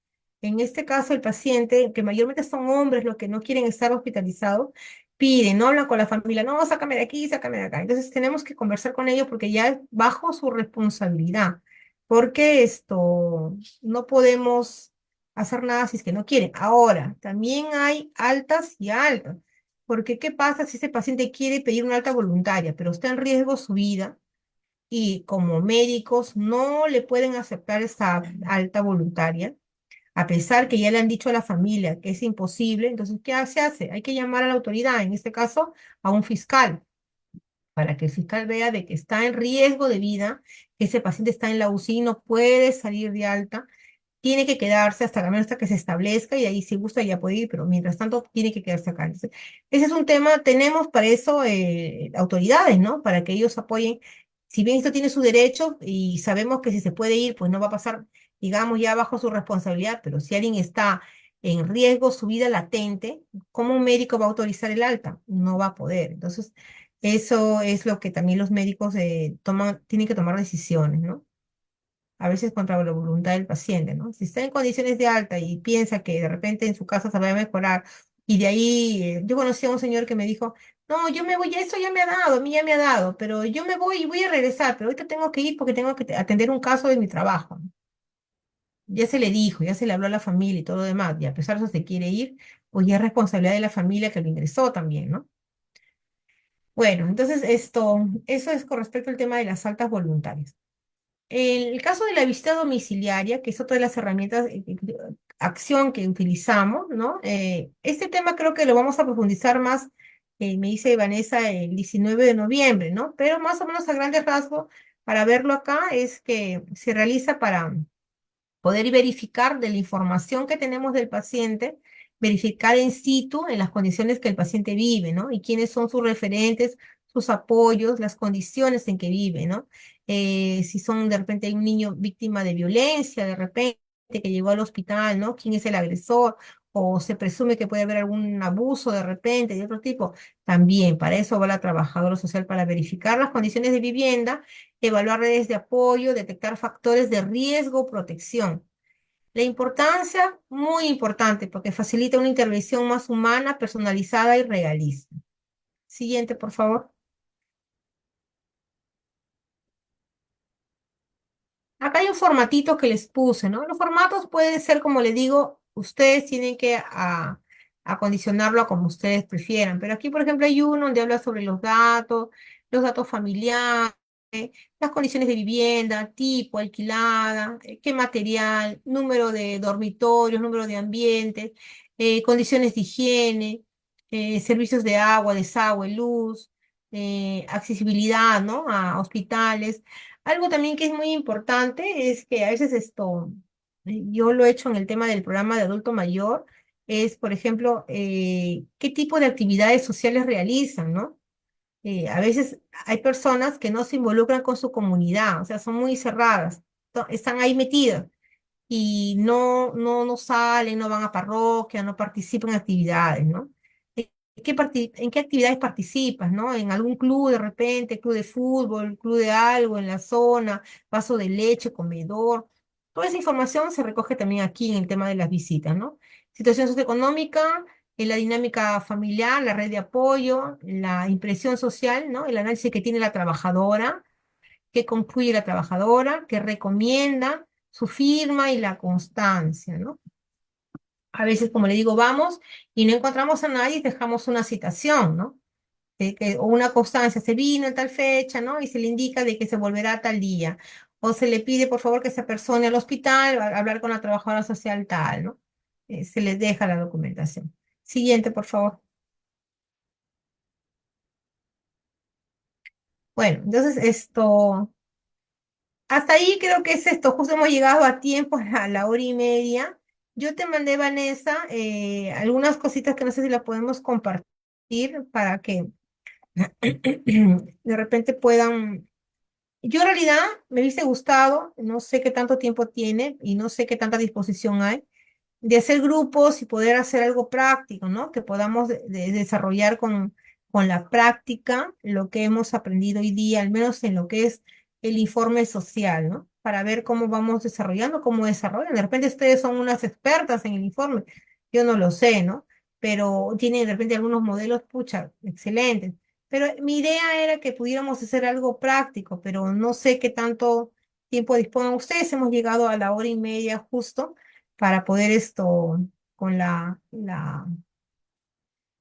En este caso, el paciente, que mayormente son hombres los que no quieren estar hospitalizados, piden, no hablan con la familia, no, sácame de aquí, sácame de acá. Entonces, tenemos que conversar con ellos porque ya es bajo su responsabilidad. Porque no podemos hacer nada si es que no quieren. Ahora, también hay altas y altas. Porque, ¿qué pasa si ese paciente quiere pedir una alta voluntaria, pero está en riesgo su vida y como médicos no le pueden aceptar esa alta voluntaria, a pesar que ya le han dicho a la familia que es imposible? Entonces, ¿qué se hace? Hay que llamar a la autoridad, en este caso, a un fiscal, para que el fiscal vea de que está en riesgo de vida, que ese paciente está en la UCI y no puede salir de alta, tiene que quedarse hasta la hasta que se establezca y ahí si gusta ya puede ir, pero mientras tanto tiene que quedarse acá. Entonces, ese es un tema, tenemos para eso autoridades, ¿no? Para que ellos apoyen. Si bien esto tiene su derecho y sabemos que si se puede ir, pues no va a pasar, digamos, ya bajo su responsabilidad, pero si alguien está en riesgo, su vida latente, ¿cómo un médico va a autorizar el alta? No va a poder. Entonces, eso es lo que también los médicos tienen que tomar decisiones, ¿no? A veces contra la voluntad del paciente, ¿no? Si está en condiciones de alta y piensa que de repente en su casa se va a mejorar y de ahí, yo conocí a un señor que me dijo, no, yo me voy, eso ya me ha dado, a mí ya me ha dado, pero yo me voy y voy a regresar, pero ahorita tengo que ir porque tengo que atender un caso de mi trabajo. Ya se le dijo, ya se le habló a la familia y todo lo demás, y a pesar de eso se quiere ir, pues ya es responsabilidad de la familia que lo ingresó también, ¿no? Bueno, entonces eso es con respecto al tema de las altas voluntarias. En el caso de la visita domiciliaria, que es otra de las herramientas de acción que utilizamos, ¿no? Este tema creo que lo vamos a profundizar más, me dice Vanessa, el 19 de noviembre, ¿no? Pero más o menos a grandes rasgos, para verlo acá, es que se realiza para poder verificar de la información que tenemos del paciente, verificar in situ en las condiciones que el paciente vive, ¿no? Y quiénes son sus referentes, sus apoyos, las condiciones en que vive, ¿no? Si son de repente hay un niño víctima de violencia, de repente que llegó al hospital, ¿no? ¿Quién es el agresor? O se presume que puede haber algún abuso de repente de otro tipo. También para eso va la trabajadora social para verificar las condiciones de vivienda, evaluar redes de apoyo, detectar factores de riesgo, protección. La importancia, muy importante, porque facilita una intervención más humana, personalizada y realista. Siguiente, por favor. Acá hay un formatito que les puse, ¿no? Los formatos pueden ser, como les digo, ustedes tienen que acondicionarlo a como ustedes prefieran. Pero aquí, por ejemplo, hay uno donde habla sobre los datos familiares, las condiciones de vivienda, tipo, alquilada, qué material, número de dormitorios, número de ambientes, condiciones de higiene, servicios de agua, desagüe, luz, accesibilidad, ¿no? A hospitales. Algo también que es muy importante es que a veces yo lo he hecho en el tema del programa de adulto mayor, es, por ejemplo, qué tipo de actividades sociales realizan, ¿no? A veces hay personas que no se involucran con su comunidad, o sea, son muy cerradas, están ahí metidas y no salen, no van a parroquia, no participan en actividades, ¿no? ¿En qué actividades participas, no? ¿En algún club de repente, club de fútbol, club de algo en la zona, vaso de leche, comedor? Toda esa información se recoge también aquí en el tema de las visitas, ¿no? Situación socioeconómica, la dinámica familiar, la red de apoyo, la impresión social, ¿no? El análisis que tiene la trabajadora, qué concluye la trabajadora, qué recomienda, su firma y la constancia, ¿no? A veces, como le digo, vamos y no encontramos a nadie y dejamos una citación, ¿no? O una constancia, se vino en tal fecha, ¿no? Y se le indica de que se volverá tal día. O se le pide, por favor, que se persone al hospital, a hablar con la trabajadora social tal, ¿no? Se les deja la documentación. Siguiente, por favor. Bueno, entonces hasta ahí creo que es esto, justo hemos llegado a tiempo, a la hora y media. Yo te mandé, Vanessa, algunas cositas que no sé si las podemos compartir para que de repente puedan... Yo en realidad me hubiese gustado, no sé qué tanto tiempo tiene y no sé qué tanta disposición hay, de hacer grupos y poder hacer algo práctico, ¿no? Que podamos desarrollar con la práctica lo que hemos aprendido hoy día, al menos en lo que es el informe social, ¿no? Para ver cómo vamos desarrollando, cómo desarrollan. De repente ustedes son unas expertas en el informe, yo no lo sé, ¿no? Pero tienen de repente algunos modelos, pucha, excelentes. Pero mi idea era que pudiéramos hacer algo práctico, pero no sé qué tanto tiempo dispongan ustedes. Hemos llegado a la hora y media justo para poder con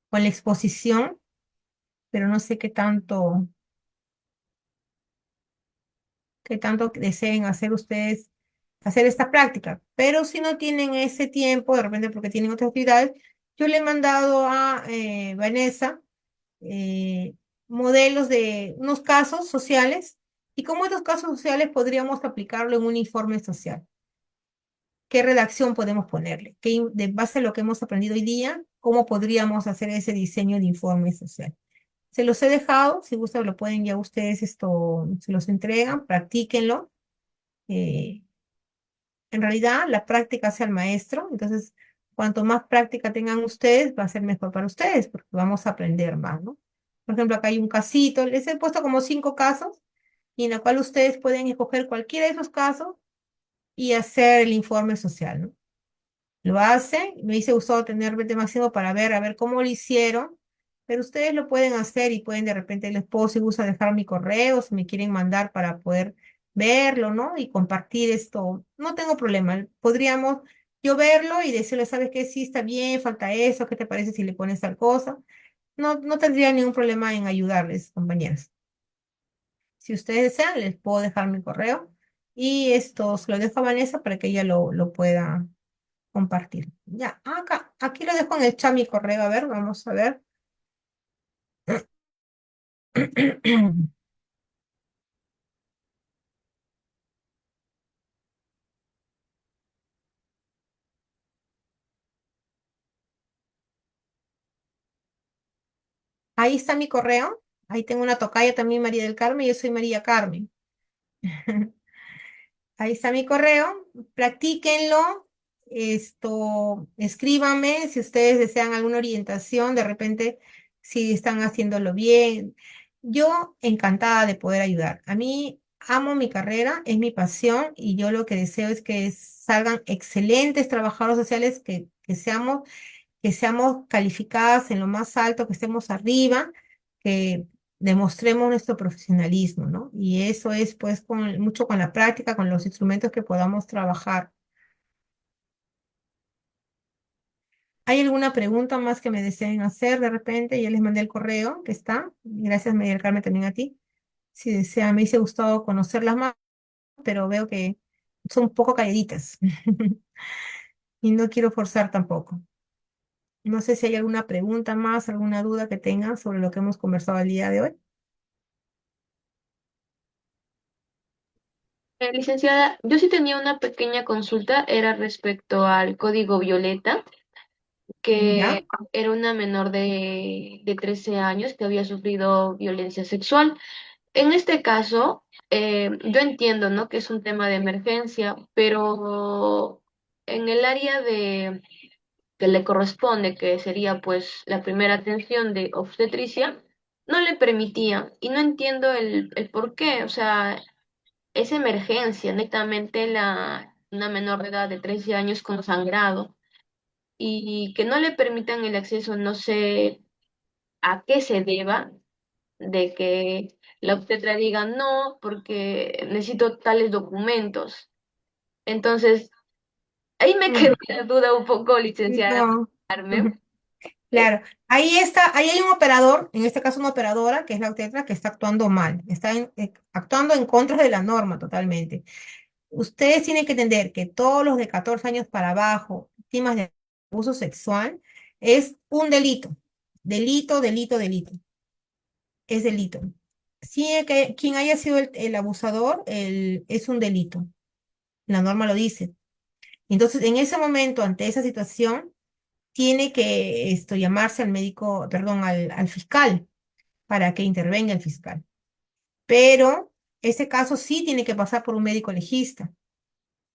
con la exposición, pero no sé qué tanto deseen hacer ustedes, hacer esta práctica. Pero si no tienen ese tiempo, de repente porque tienen otras actividades, yo le he mandado a Vanessa eh, modelos de unos casos sociales y cómo estos casos sociales podríamos aplicarlo en un informe social. qué redacción podemos ponerle, de base a lo que hemos aprendido hoy día, cómo podríamos hacer ese diseño de informe social. Se los he dejado, si gustan lo pueden ya ustedes se los entregan, practíquenlo. eh, en realidad, la práctica hace al maestro, entonces, cuanto más práctica tengan ustedes, va a ser mejor para ustedes, porque vamos a aprender más, ¿no? Por ejemplo, acá hay un casito, les he puesto como 5 casos, y en la cual ustedes pueden escoger cualquiera de esos casos y hacer el informe social, ¿no? Lo hacen, me hubiese gustado tener máximo para ver, a ver cómo lo hicieron, pero ustedes lo pueden hacer y pueden de repente les puedo si gusta dejar mi correo, si me quieren mandar para poder verlo, ¿no? Y compartir esto. No tengo problema, podríamos yo verlo y decirle, ¿sabes qué? Sí, está bien, falta eso, ¿qué te parece si le pones tal cosa? No, no tendría ningún problema en ayudarles, compañeras. Si ustedes desean, les puedo dejar mi correo y esto se lo dejo a Vanessa para que ella lo pueda compartir. Ya, acá, aquí lo dejo en el chat mi correo. A ver, vamos a ver. Ahí está mi correo. Ahí tengo una tocaya también, María del Carmen. Yo soy María Carmen. Ahí está mi correo. Practíquenlo. Escríbanme si ustedes desean alguna orientación, de repente, si están haciéndolo bien. Yo encantada de poder ayudar. A mí amo mi carrera, es mi pasión y yo lo que deseo es que salgan excelentes trabajadores sociales, que seamos calificadas en lo más alto, que estemos arriba, que demostremos nuestro profesionalismo, ¿no? Y eso es pues mucho con la práctica, con los instrumentos que podamos trabajar. ¿Hay alguna pregunta más que me deseen hacer de repente? Ya les mandé el correo que está. Gracias, María del Carmen, también a ti. Si desean, me hubiese gustado conocerlas más, pero veo que son un poco calladitas. Y no quiero forzar tampoco. No sé si hay alguna pregunta más, alguna duda que tengan sobre lo que hemos conversado el día de hoy. Licenciada, yo sí tenía una pequeña consulta, era respecto al código Violeta, ¿Ya? que era una menor de 13 años que había sufrido violencia sexual. En este caso, yo entiendo, ¿no? Que es un tema de emergencia, pero en el área de que le corresponde, que sería pues la primera atención de obstetricia, no le permitía y no entiendo el por qué. O sea, es emergencia, netamente una menor de edad de 13 años con sangrado y que no le permitan el acceso, no sé a qué se deba de que la obstetra diga no porque necesito tales documentos. Entonces, ahí me quedó Mm, la duda un poco, licenciada, no. Carmen. Eh, Claro, ahí está, ahí hay un operador, en este caso una operadora, que es la obstetra, que está actuando mal, está actuando en contra de la norma totalmente. Ustedes tienen que entender que todos los de 14 años para abajo, víctimas de abuso sexual, es un delito. Delito, delito, delito. Es delito. Sí, que quien haya sido el abusador es un delito. La norma lo dice. Entonces, en ese momento, ante esa situación, tiene que llamarse al médico, perdón, al fiscal para que intervenga el fiscal. Pero ese caso sí tiene que pasar por un médico legista.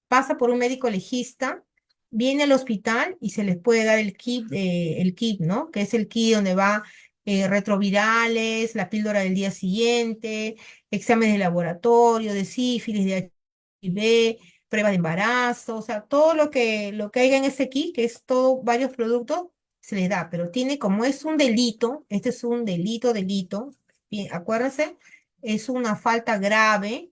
Pasa por un médico legista, viene al hospital y se les puede dar el kit, ¿no? Que es el kit donde va retrovirales, la píldora del día siguiente, exámenes de laboratorio, de sífilis, de HIV, prueba de embarazo, o sea, todo lo que haya en ese kit, que es todo, varios productos, se le da, pero tiene, como es un delito, este es un delito, delito, acuérdense, es una falta grave,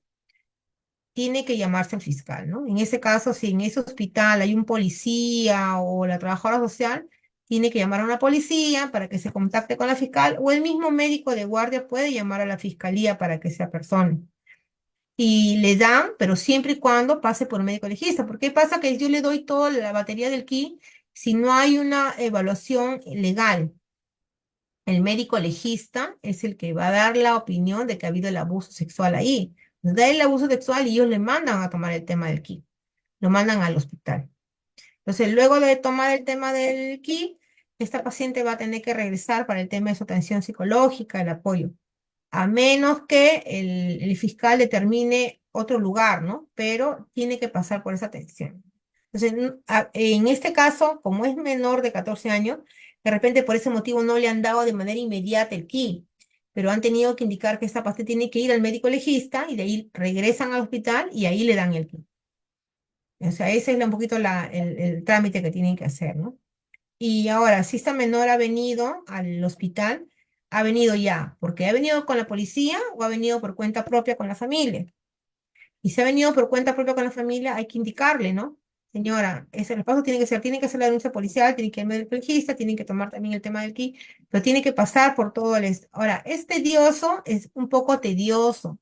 tiene que llamarse al fiscal, ¿no? En ese caso, si en ese hospital hay un policía o la trabajadora social, tiene que llamar a una policía para que se contacte con la fiscal o el mismo médico de guardia puede llamar a la fiscalía para que se apersone. Y le dan, pero siempre y cuando pase por un médico legista. Porque pasa que yo le doy toda la batería del kit si no hay una evaluación legal. El médico legista es el que va a dar la opinión de que ha habido el abuso sexual ahí. Da el abuso sexual y ellos le mandan a tomar el tema del kit. lo mandan al hospital. Entonces, luego de tomar el tema del KI, esta paciente va a tener que regresar para el tema de su atención psicológica, el apoyo, a menos que el fiscal determine otro lugar, ¿no? Pero tiene que pasar por esa atención. Entonces, en este caso, como es menor de 14 años, de repente por ese motivo no le han dado de manera inmediata el KI, pero han tenido que indicar que esta paciente tiene que ir al médico legista y de ahí regresan al hospital y ahí le dan el KI. O sea, ese es un poquito el trámite que tienen que hacer, ¿no? Y ahora, si esta menor ha venido al hospital, ha venido ya, porque ha venido con la policía o ha venido por cuenta propia con la familia. Y si ha venido por cuenta propia con la familia, hay que indicarle, ¿no? Señora, ese el paso tiene que hacer la denuncia policial, tiene que ir al médico legista, tienen que tomar también el tema del KI, pero tiene que pasar por todo el... Ahora, es tedioso, es un poco tedioso.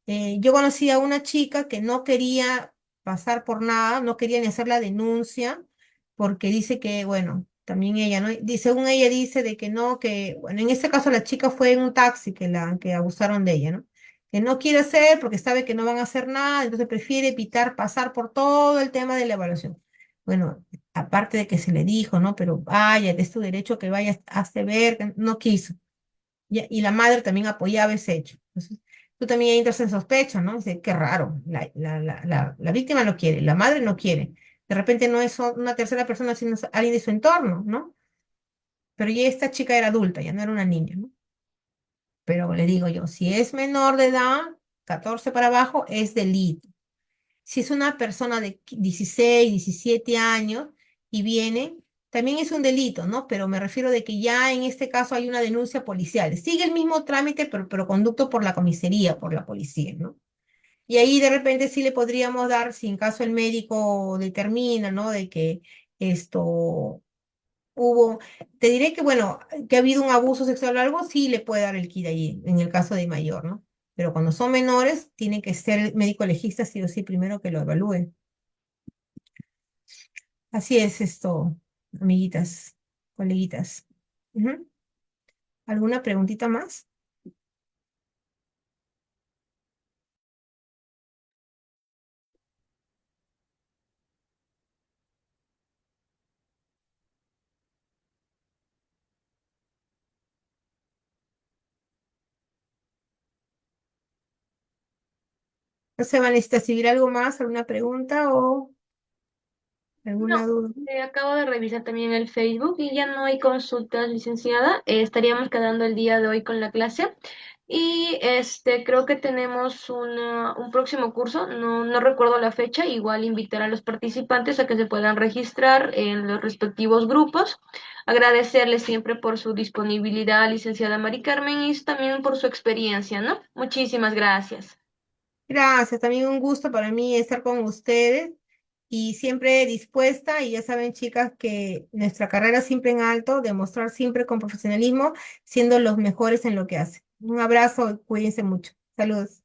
Yo conocí a una chica que no quería pasar por nada, no quería ni hacer la denuncia, porque dice que, bueno, también ella, ¿no? Según ella dice de que no, que, bueno, en este caso la chica fue en un taxi que abusaron de ella, ¿no? Que no quiere hacer porque sabe que no van a hacer nada, entonces prefiere evitar pasar por todo el tema de la evaluación. Bueno, aparte de que se le dijo, ¿no? Pero vaya, es tu derecho que vayas a hacer ver, que no quiso. Y la madre también apoyaba ese hecho. Entonces, tú también entras en sospecha, ¿no? Dice, qué raro, la víctima no quiere, la madre no quiere. De repente no es una tercera persona, sino es alguien de su entorno, ¿no? Pero ya esta chica era adulta, ya no era una niña, ¿no? Pero le digo yo, si es menor de edad, 14 para abajo, es delito. Si es una persona de 16, 17 años y viene, también es un delito, ¿no? Pero me refiero de que ya en este caso hay una denuncia policial. Sigue el mismo trámite, pero conducto por la comisaría, por la policía, ¿no? Y ahí de repente sí le podríamos dar, si en caso el médico determina, ¿no? De que esto hubo, te diré que, bueno, que ha habido un abuso sexual o algo, sí le puede dar el KID ahí, en el caso de mayor, ¿no? Pero cuando son menores, tiene que ser el médico legista sí o sí primero que lo evalúe. Así es esto, amiguitas, coleguitas. Ujú. ¿Alguna preguntita más? ¿No se va a necesitar escribir algo más, alguna pregunta o alguna No, duda? acabo de revisar también el Facebook y ya no hay consultas, licenciada. Estaríamos quedando el día de hoy con la clase. Y creo que tenemos un próximo curso, no recuerdo la fecha, igual invitar a los participantes a que se puedan registrar en los respectivos grupos. Agradecerles siempre por su disponibilidad, licenciada Mari Carmen, y también por su experiencia, ¿no? Muchísimas gracias. Gracias, también un gusto para mí estar con ustedes y siempre dispuesta, y ya saben, chicas, que nuestra carrera siempre en alto, demostrar siempre con profesionalismo, siendo los mejores en lo que hacen. Un abrazo, cuídense mucho. Saludos.